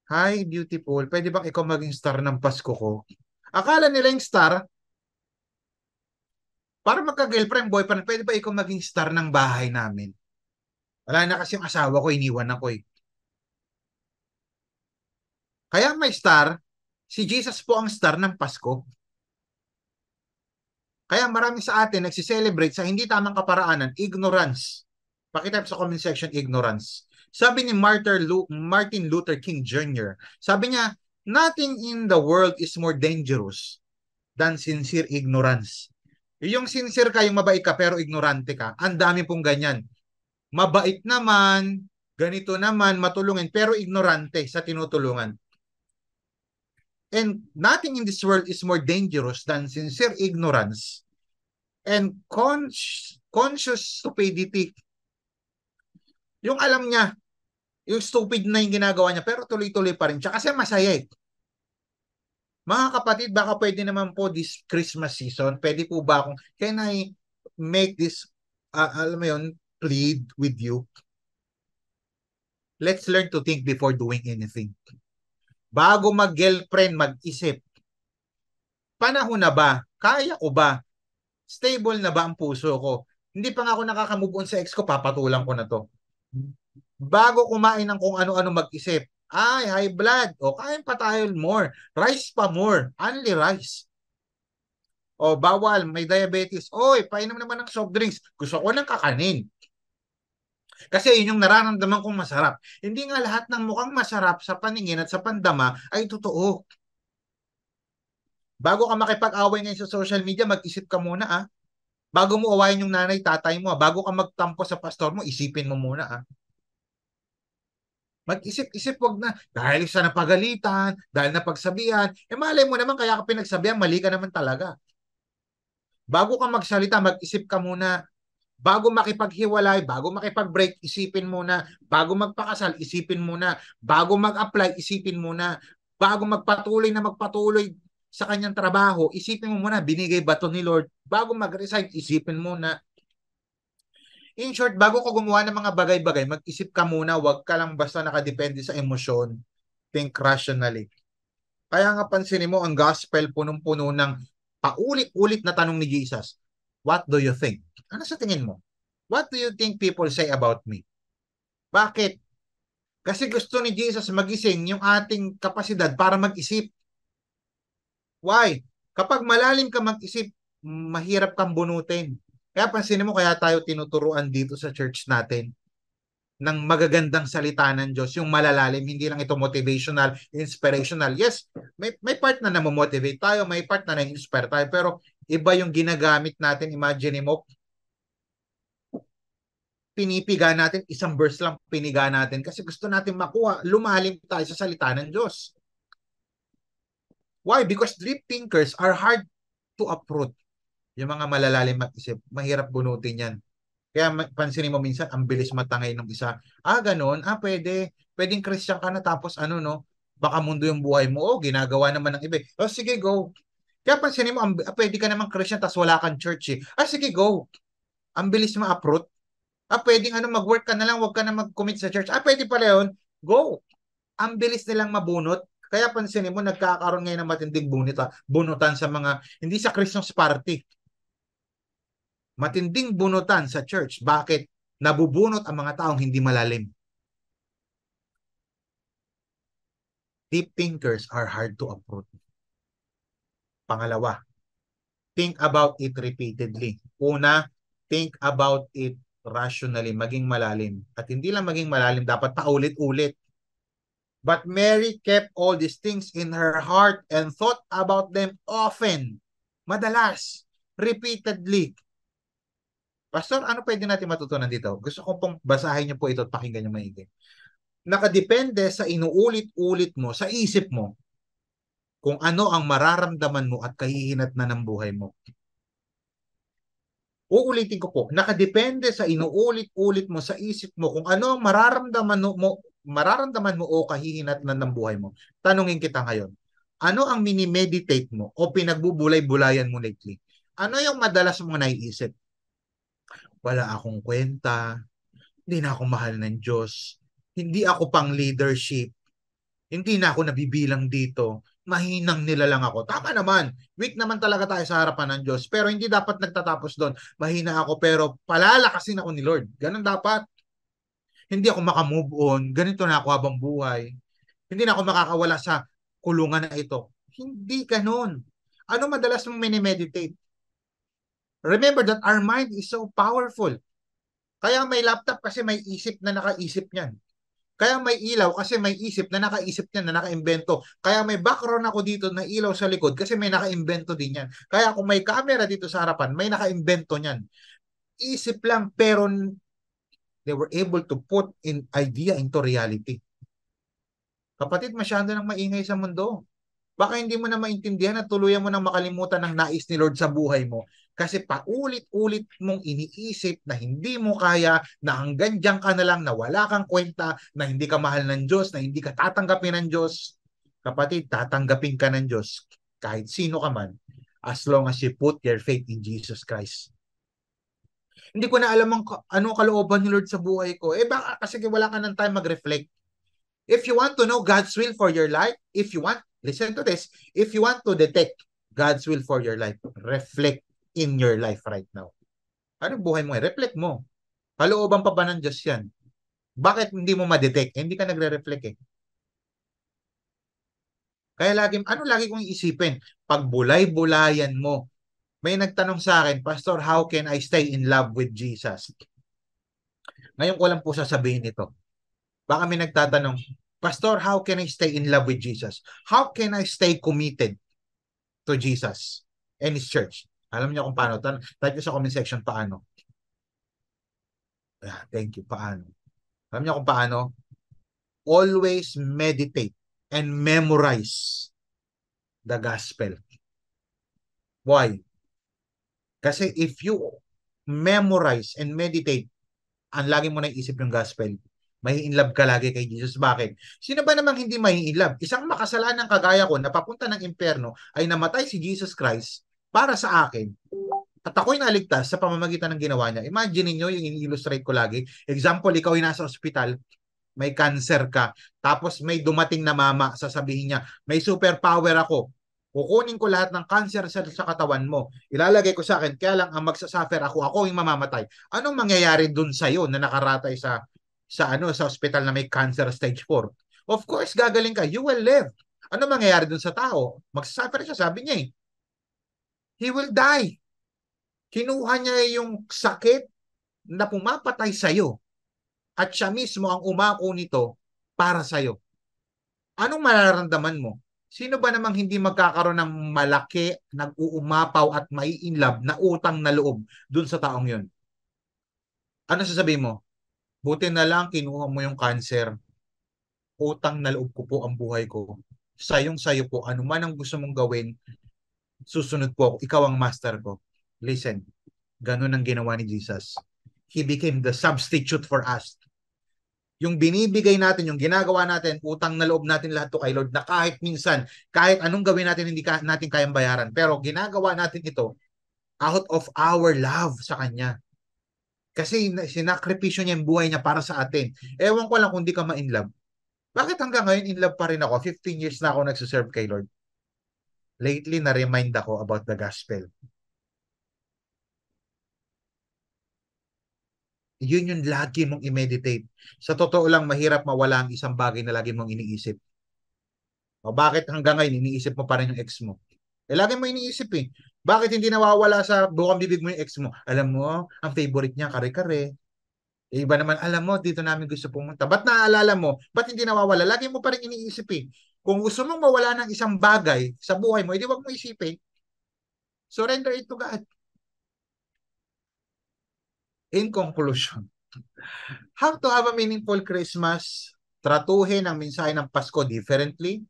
[SPEAKER 1] hi, beautiful. Pwede bang ikaw maging star ng Pasko ko? Akala nila yung star, para magka-girlfriend, boyfriend, pwede ba ikaw maging star ng bahay namin? Wala na kasi yung asawa ko, iniwan ako eh. Kaya may star, si Jesus po ang star ng Pasko. Kaya marami sa atin nagsiselebrate sa hindi tamang kaparaanan, ignorance. Pakitype sa comment section, ignorance. Sabi ni Martin Luther King Jr., sabi niya, nothing in the world is more dangerous than sincere ignorance. Yung sincere ka, yung mabait ka, pero ignorante ka, ang dami pong ganyan. Mabait naman, ganito naman, matulungin, pero ignorante sa tinutulungan. And nothing in this world is more dangerous than sincere ignorance and conscious stupidity. Yung alam niya, yung stupid na yung ginagawa niya, pero tuloy-tuloy pa rin siya kasi masaya eh. Mga kapatid, baka pwede naman po this Christmas season, pwede po ba can I make this, alam mo yun, plead with you? Let's learn to think before doing anything. Bago mag-girlfriend, mag-isip. Panahon na ba? Kaya ko ba? Stable na ba ang puso ko? Hindi pa nga ako nakaka-move on sa ex ko, papatulang ko na to. Bago kumain ng kung ano-ano mag-isip. High blood. Kain pa tayo more. Rice pa more. Only rice. Bawal. May diabetes. Painom naman ng soft drinks. Gusto ko ng kakanin. Kasi yun yung nararamdaman kong masarap. Hindi nga lahat ng mukhang masarap sa paningin at sa pandama ay totoo. Bago ka makipag-away ngayon sa social media, mag-isip ka muna Bago mo awayin yung nanay, tatay mo, bago ka magtampo sa pastor mo, isipin mo muna. Mag-isip-isip, wag na. Dahil sa napagalitan, dahil napagsabihan, malay mo naman kaya ka pinagsabihan, mali ka naman talaga. Bago ka magsalita, mag-isip ka muna. Bago makipaghiwalay, bago makipag-break, isipin muna. Bago magpakasal, isipin muna. Bago mag-apply, isipin muna. Bago magpatuloy sa kanyang trabaho, isipin mo muna, binigay ba to ni Lord? Bago mag-resign, isipin muna. In short, bago ko gumawa ng mga bagay-bagay, mag-isip ka muna, wag ka lang basta nakadepende sa emosyon. Think rationally. Kaya nga pansinin mo, ang gospel punong-puno ng paulit-ulit na tanong ni Jesus. What do you think? Ano sa tingin mo? What do you think people say about me? Bakit? Kasi gusto ni Jesus magising yung ating kapasidad para mag-isip. Why? Kapag malalim ka mag-isip, mahirap kang bunutin. Kaya pansinin mo, kaya tayo tinuturuan dito sa church natin ng magagandang salita ng Diyos, yung malalalim, hindi lang ito motivational, inspirational. Yes, may part na namomotivate tayo, may part na na-inspire tayo, pero iba yung ginagamit natin. Imagine mo, pinipiga natin, isang verse lang piniga natin kasi gusto natin makuha, lumalim tayo sa salita ng Diyos. Why? Because deep thinkers are hard to uproot. Yung mga malalalim mag-isip, mahirap bunutin yan. Kaya pansinin mo minsan, ang bilis matangay ng isa. Ganun. Pwede. Pwedeng Christian ka na tapos ano, no? Baka mundo yung buhay mo. Ginagawa naman ng iba. Sige, go. Kaya pansinin mo, pwede ka naman Christian tapos wala kang church eh. Sige, go. Ang bilis ma-uproot. Pwedeng mag-work ka na lang, wag ka na mag-commit sa church. Pwede pala yun. Go. Ang bilis nilang mabunot. Kaya pansinin mo, nagkakaroon ngayon ng matinding bunutan sa mga, hindi sa Christmas party. Matinding bunutan sa church. Bakit? Nabubunot ang mga taong hindi malalim. Deep thinkers are hard to uproot. Pangalawa, think about it repeatedly. Una, think about it rationally, maging malalim. At hindi lang maging malalim, dapat paulit-ulit. But Mary kept all these things in her heart and thought about them often. Madalas, repeatedly. Pastor, ano pwede natin matutunan dito? Gusto ko pong basahin niyo po ito at pakinggan niyo maigi. Nakadepende sa inuulit-ulit mo, sa isip mo, kung ano ang mararamdaman mo at kahihinat na ng buhay mo. Uulitin ko po, nakadepende sa inuulit-ulit mo sa isip mo kung ano ang mararamdaman mo o kahihinat na ng buhay mo. Tanungin kita ngayon, ano ang mini-meditate mo o pinagbubulay-bulayan mo lately? Ano yung madalas mong naiisip? Wala akong kwenta, hindi na ako mahal ng Diyos, hindi ako pang leadership, hindi na ako nabibilang dito, mahinang nila lang ako. Tama naman, weak naman talaga tayo sa harapan ng Diyos, pero hindi dapat nagtatapos doon. Mahina ako pero palalakasin ako ni Lord. Ganun dapat. Hindi ako makamove on, ganito na ako habang buhay. Hindi na ako makakawala sa kulungan na ito. Hindi ganun. Ano madalas mong minimeditate? Remember that our mind is so powerful. Kaya may laptop kasi may isip na nakaisip niyan. Kaya may ilaw kasi may isip na nakaisip niyan, na nakaimbento. Kaya may background ako dito na ilaw sa likod kasi may nakaimbento din yan. Kaya kung may camera dito sa harapan, may nakaimbento niyan. Isip lang pero they were able to put in idea into reality. Kapatid, masyado nang maingay sa mundo. Baka hindi mo na maintindihan at tuluyan mo nang makalimutan ng nais ni Lord sa buhay mo. Kasi paulit-ulit mong iniisip na hindi mo kaya, na hanggang diyan ka na lang, na wala kang kwenta, na hindi ka mahal ng Diyos, na hindi ka tatanggapin ng Diyos. Kapatid, tatanggapin ka ng Diyos kahit sino ka man as long as you put your faith in Jesus Christ. Hindi ko na alam anong kalooban ni Lord sa buhay ko. Baka kasi wala ka ng time mag-reflect. If you want to know God's will for your life, listen to this, if you want to detect God's will for your life, reflect in your life right now. Anong buhay mo? Reflect mo. Kalooban pa ba ng Diyos yan? Bakit hindi mo ma-detect? Hindi ka nagre-reflect eh. Kaya lagi kong isipin, pag bulay-bulayan mo, may nagtanong sa akin, Pastor, how can I stay in love with Jesus? Ngayon ko lang po sasabihin ito. Baka may nagtatanong, Pastor, how can I stay in love with Jesus? How can I stay committed to Jesus and His church? Alam niyo kung paano. Type niyo sa comment section paano. Thank you. Paano? Alam niyo kung paano? Always meditate and memorize the gospel. Why? Kasi if you memorize and meditate, ang lagi mo na isip yung gospel, may in love ka lagi kay Jesus. Bakit? Sino ba namang hindi may in love? Isang makasalanan kagaya ko na papunta ng impyerno ay namatay si Jesus Christ para sa akin at ako'y naligtas sa pamamagitan ng ginawa niya. Imagine niyo yung in-illustrate ko lagi. Example, ikaw ay nasa ospital, may cancer ka, tapos may dumating na mama, sasabihin niya, may superpower ako. Kukunin ko lahat ng cancer sa katawan mo. Ilalagay ko sa akin, kaya lang ang magsasuffer ako yung mamamatay. Anong mangyayari dun sa iyo na nakaratay sa ospital na may cancer stage 4? Of course, gagaling ka. You will live. Ano mangyayari dun sa tao? Magsasuffer siya, sabi niya eh. He will die. Kinuha niya yung sakit na pumapatay sa iyo at siya mismo ang umako nito para sa iyo. Anong mararamdaman mo? Sino ba namang hindi magkakaroon ng malaki, nag-uumapaw at mai-inlove na utang na loob dun sa taong yun? Ano sasabihin mo? Buti na lang kinuha mo yung cancer. Utang na loob ko po ang buhay ko. Sayong-sayo po. Ano man ang gusto mong gawin, susunod po ako. Ikaw ang master ko. Listen, ganun ang ginawa ni Jesus. He became the substitute for us. Yung binibigay natin, yung ginagawa natin, utang na loob natin lahat to kay Lord na kahit minsan, kahit anong gawin natin, hindi natin kayang bayaran. Pero ginagawa natin ito out of our love sa Kanya. Kasi sinakripisyo niya yung buhay niya para sa atin. Ewan ko lang kung di ka ma-in love. Bakit hanggang ngayon in love pa rin ako? 15 years na ako nagsiserve kay Lord. Lately, na-remind ako about the gospel. Yun yung lagi mong i-meditate. Sa totoo lang, mahirap mawala ang isang bagay na lagi mong iniisip. O bakit hanggang ngayon iniisip mo pa rin yung ex mo? Lagi mo iniisip eh. Bakit hindi nawawala sa bukang bibig mo yung ex mo? Alam mo, ang favorite niya kare-kare. Iba naman, alam mo, dito namin gusto pumunta. Ba't naaalala mo? Ba't hindi nawawala? Lagi mo pa rin iniisip eh. Kung gusto mong mawala ng isang bagay sa buhay mo, edi wag mo isipin. Surrender it to God. In conclusion, how to have a meaningful Christmas? Tratuhin ang mensahe ng Pasko differently.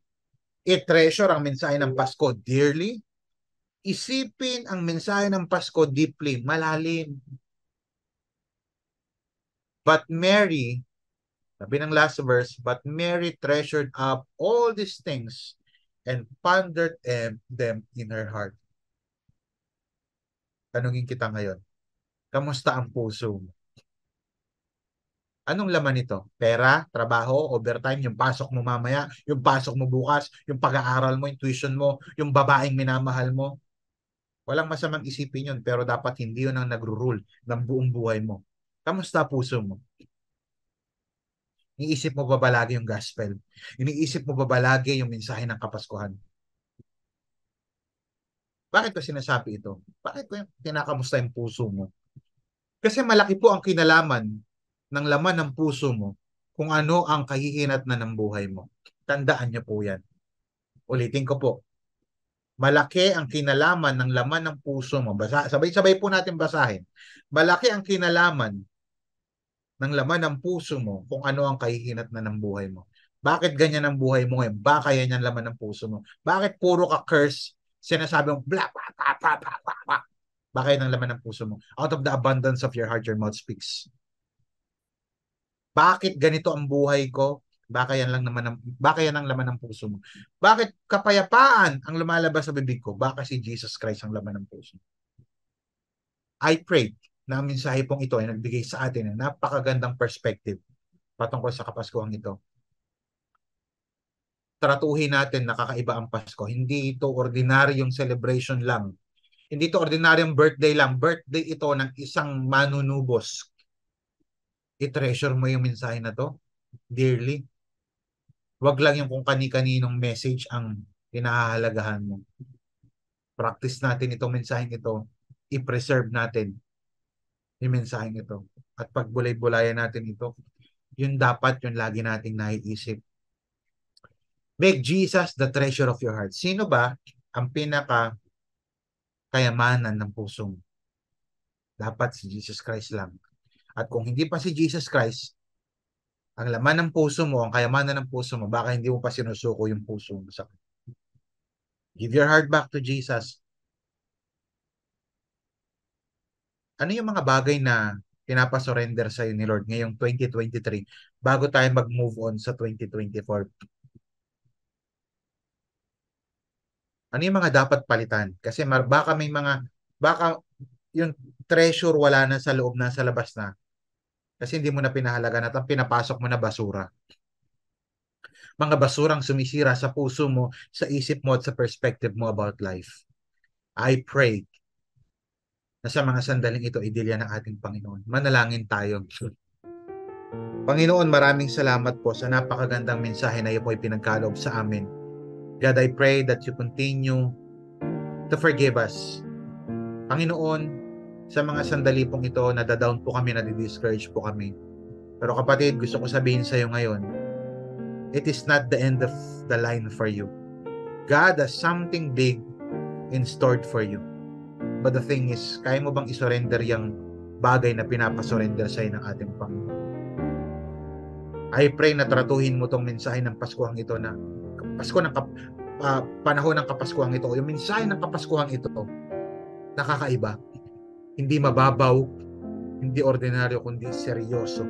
[SPEAKER 1] I-treasure ang mensahe ng Pasko dearly. Isipin ang mensahe ng Pasko deeply, malalim. But Mary, sabi ng last verse, but Mary treasured up all these things and pondered them in her heart. Tanungin kita ngayon, kamusta ang puso mo? Anong laman nito? Pera, trabaho, overtime, yung pasok mo mamaya, yung pasok mo bukas, yung pag-aaral mo, yung tuition mo, yung babaeng minamahal mo. Walang masamang isipin yun, pero dapat hindi yun ang nagro-rule ng buong buhay mo. Kamusta puso mo? Iniisip mo ba balagi yung gospel? Iniisip mo ba balagi yung mensahe ng Kapaskuhan? Bakit ko sinasabi ito? Bakit ko kinakamusta yung puso mo? Kasi malaki po ang kinalaman ng laman ng puso mo kung ano ang kahihinat na ng buhay mo. Tandaan niyo po yan. Ulitin ko po. Malaki ang kinalaman ng laman ng puso mo. Sabay-sabay po natin basahin. Malaki ang kinalaman ng laman ng puso mo kung ano ang kahihinat na ng buhay mo. Bakit ganyan ang buhay mo ngayon? Baka yan ang laman ng puso mo. Bakit puro ka curse? Sinasabi mo, blah, blah, blah, blah, blah, blah, blah. Baka yan ang laman ng puso mo. Out of the abundance of your heart, your mouth speaks. Bakit ganito ang buhay ko? Baka yan ang laman ng puso mo. Bakit kapayapaan ang lumalabas sa bibig ko? Baka si Jesus Christ ang laman ng puso mo. I pray na ang mensahe pong ito ay nagbigay sa atin ng napakagandang perspective patungkol sa Kapaskuhan ito. Tratuhin natin na kakaiba ang Pasko. Hindi ito ordinaryong celebration lang. Hindi ito ordinaryong birthday lang. Birthday ito ng isang manunubos. I-treasure mo yung mensahe na to dearly. Wag lang yung kung kani-kaninong message ang pinahahalagahan mo. Practice natin itong mensaheng ito. I-preserve natin yung mensaheng ito. At pagbulay-bulayan natin ito, yun dapat yung lagi nating naiisip. Make Jesus the treasure of your heart. Sino ba ang pinaka kayamanan ng puso mo. Dapat si Jesus Christ lang. At kung hindi pa si Jesus Christ, ang laman ng puso mo, ang kayamanan ng puso mo, baka hindi mo pa sinusuko yung puso mo sa Give your heart back to Jesus. Ano yung mga bagay na pinapasurrender sa'yo ni Lord ngayong 2023 bago tayo mag-move on sa 2024? Ano yung mga dapat palitan? Kasi baka may mga, baka yung treasure wala na sa loob na, sa labas na. Kasi hindi mo na pinahalagan at ang pinapasok mo na basura. Mga basurang sumisira sa puso mo, sa isip mo at sa perspective mo about life. I pray na sa mga sandaling ito, idilya ng ating Panginoon. Manalangin tayo. Panginoon, maraming salamat po sa napakagandang mensahe na iyo po ipinagkaloob sa amin. God, I pray that you continue to forgive us. Panginoon, sa mga sandali pong ito, nadadown po kami, nadidiscourage po kami. Pero kapatid, gusto ko sabihin sa iyo ngayon, it is not the end of the line for you. God has something big in stored for you. But the thing is, kaya mo bang isurrender yung bagay na pinapasurrender sa'yo ng ating Panginoon? I pray na tratuhin mo tong mensahe ng Paskuhang ito na panahon ng Kapaskuhang ito. Yung mensahe ng Kapaskuhang ito, nakakaiba. Hindi mababaw, hindi ordinaryo, kundi seryoso.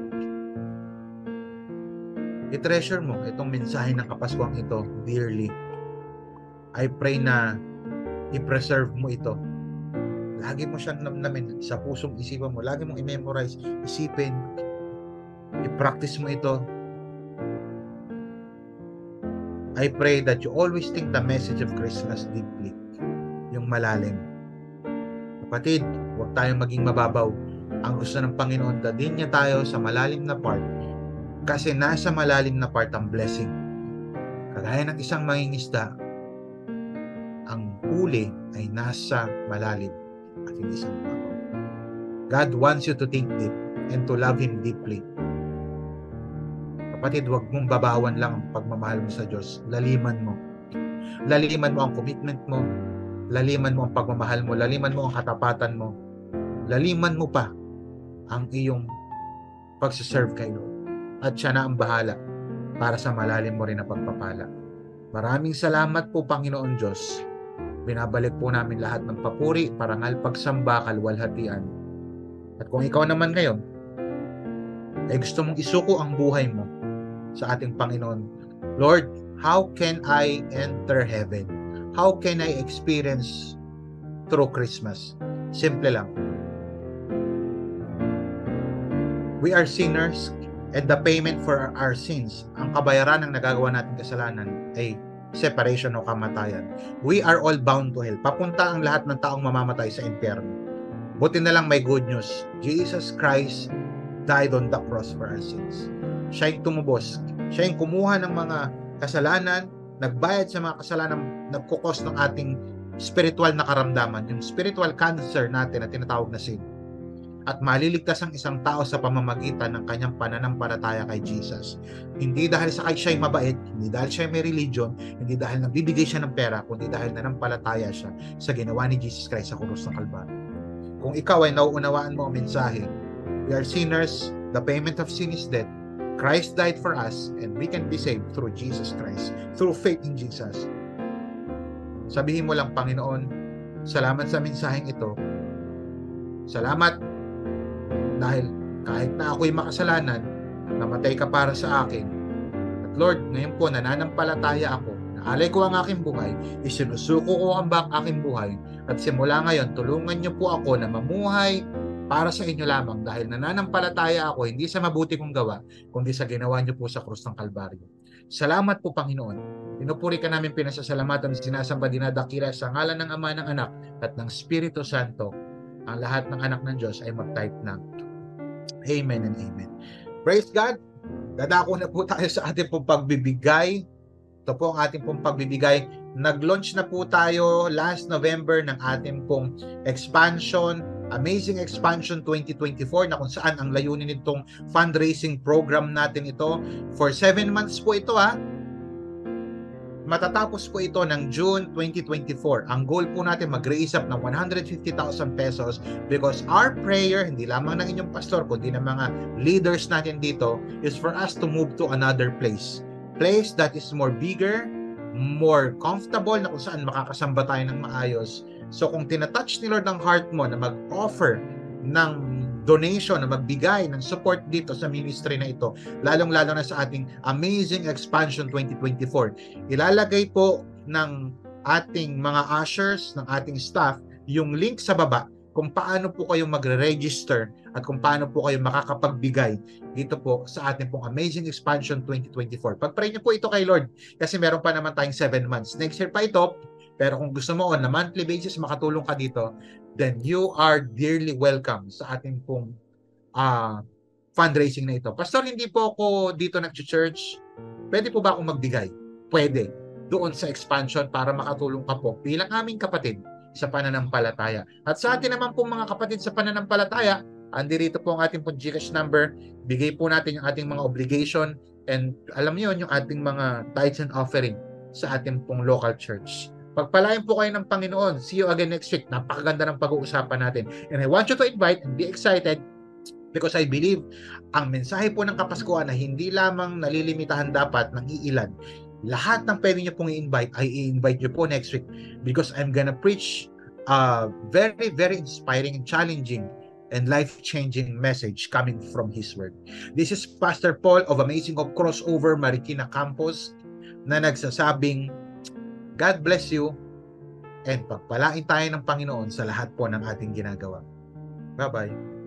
[SPEAKER 1] I-treasure mo itong mensahe ng Kapaskuhang ito dearly. I pray na i-preserve mo ito. Lagi mo siyang namnamin sa pusong isipan mo. Lagi mong i-memorize, isipin, i-practice mo ito. I pray that you always think the message of Christmas deeply. Yung malalim. Kapatid, huwag tayong maging mababaw. Ang gusto ng Panginoon, dadin niya tayo sa malalim na part. Kasi nasa malalim na part ang blessing. Kagaya ng isang mangingisda, ang huli ay nasa malalim at hindi sa mababaw. God wants you to think deep and to love Him deeply. Kapatid, huwag mong babawan lang ang pagmamahal mo sa Diyos. Laliman mo. Laliman mo ang commitment mo. Laliman mo ang pagmamahal mo. Laliman mo ang katapatan mo. Laliman mo pa ang iyong pagsaserve kay Lord. At siya na ang bahala para sa malalim mo rin na pagpapala. Maraming salamat po, Panginoon Diyos. Binabalik po namin lahat ng papuri, parangal, pagsamba, kaluwalhatian. At kung ikaw naman ngayon, ay gusto mong isuko ang buhay mo sa ating Panginoon, Lord, how can I enter heaven? How can I experience through Christmas? Simple lang. We are sinners and the payment for our sins, ang kabayaran ng nagagawa nating kasalanan ay separation o kamatayan. We are all bound to hell. Papunta ang lahat ng taong mamamatay sa impyerno. Buti na lang may good news. Jesus Christ died on the cross for our sins. Siya yung tumubos. Siya yung kumuha ng mga kasalanan, nagbayad sa mga kasalanan, nagkukos ng ating spiritual na karamdaman, yung spiritual cancer natin na tinatawag na sin. At maliligtas ang isang tao sa pamamagitan ng kanyang pananampalataya kay Jesus. Hindi dahil sa siya'y mabait, hindi dahil siya may religion, hindi dahil nagbibigay siya ng pera, kundi dahil nanampalataya siya sa ginawa ni Jesus Christ sa krus ng Kalbaryo. Kung ikaw ay nauunawaan mo ang mensahe, we are sinners, the payment of sin is death, Christ died for us, and we can be saved through Jesus Christ, through faith in Jesus. Sabihin mo lang, Panginoon, salamat sa mensaheng ito. Salamat dahil kahit na ako'y makasalanan, namatay ka para sa akin. At Lord, ngayon po nananampalataya ako, naalay ko ang aking buhay, isinusuko ko ang aking buhay, at simula ngayon, tulungan niyo po ako na mamuhay para sa inyo lamang dahil nananampalataya ako hindi sa mabuti kong gawa, kundi sa ginawa niyo po sa krus ng Kalbaryo. Salamat po, Panginoon. Pinupuri ka namin, pinasasalamatan, sinasamba, dinadakila sa ngalan ng Ama, ng Anak, at ng Espiritu Santo. Ang lahat ng anak ng Diyos ay mag-type ng Amen and Amen. Praise God! Dadako na po tayo sa ating pong pagbibigay. Ito po ang ating pong pagbibigay. Nag-launch na po tayo last November ng ating pong expansion, Amazing Expansion 2024, na kung saan ang layunin nitong fundraising program natin ito. For 7 months po ito, matatapos po ito ng June 2024. Ang goal po natin mag-raise up ng 150,000 pesos because our prayer, hindi lamang ng inyong pastor, kundi ng mga leaders natin dito, is for us to move to another place. Place that is more bigger, more comfortable, na kung saan makakasamba tayo ng maayos. So kung tinatouch ni Lord ng heart mo na mag-offer ng donation, na magbigay ng support dito sa ministry na ito, lalong-lalo na sa ating Amazing Expansion 2024. Ilalagay po ng ating mga ushers, ng ating staff, yung link sa baba kung paano po kayo magre-register at kung paano po kayo makakapagbigay dito po sa ating pong Amazing Expansion 2024. Pag-pray niyo po ito kay Lord kasi meron pa naman tayong 7 months. Next year pa ito, pero kung gusto mo on a monthly basis makatulong ka dito, then you are dearly welcome sa ating pong fundraising na ito. Pastor, hindi po ako dito nag-church. Pwede po ba akong magbigay? Pwede. Doon sa expansion para makatulong ka po bilang aming kapatid sa pananampalataya. At sa atin naman po mga kapatid sa pananampalataya, andirito po ang ating pong GCash number. Bigay po natin yung ating mga obligation and alam niyo yung ating mga tithes and offering sa ating pong local church. Pagpalain po kayo ng Panginoon. See you again next week. Napakaganda ng pag-uusapan natin. And I want you to invite and be excited because I believe ang mensahe po ng Kapaskuhan na hindi lamang nalilimitahan dapat ng iilan. Lahat ng pwede nyo pong i-invite, ay i-invite nyo po next week because I'm gonna preach a very, very inspiring and challenging and life-changing message coming from His Word. This is Pastor Paul of Amazing of Crossover Marikina Campus na nagsasabing, God bless you and pagpalain tayo ng Panginoon sa lahat po ng ating ginagawa. Bye-bye.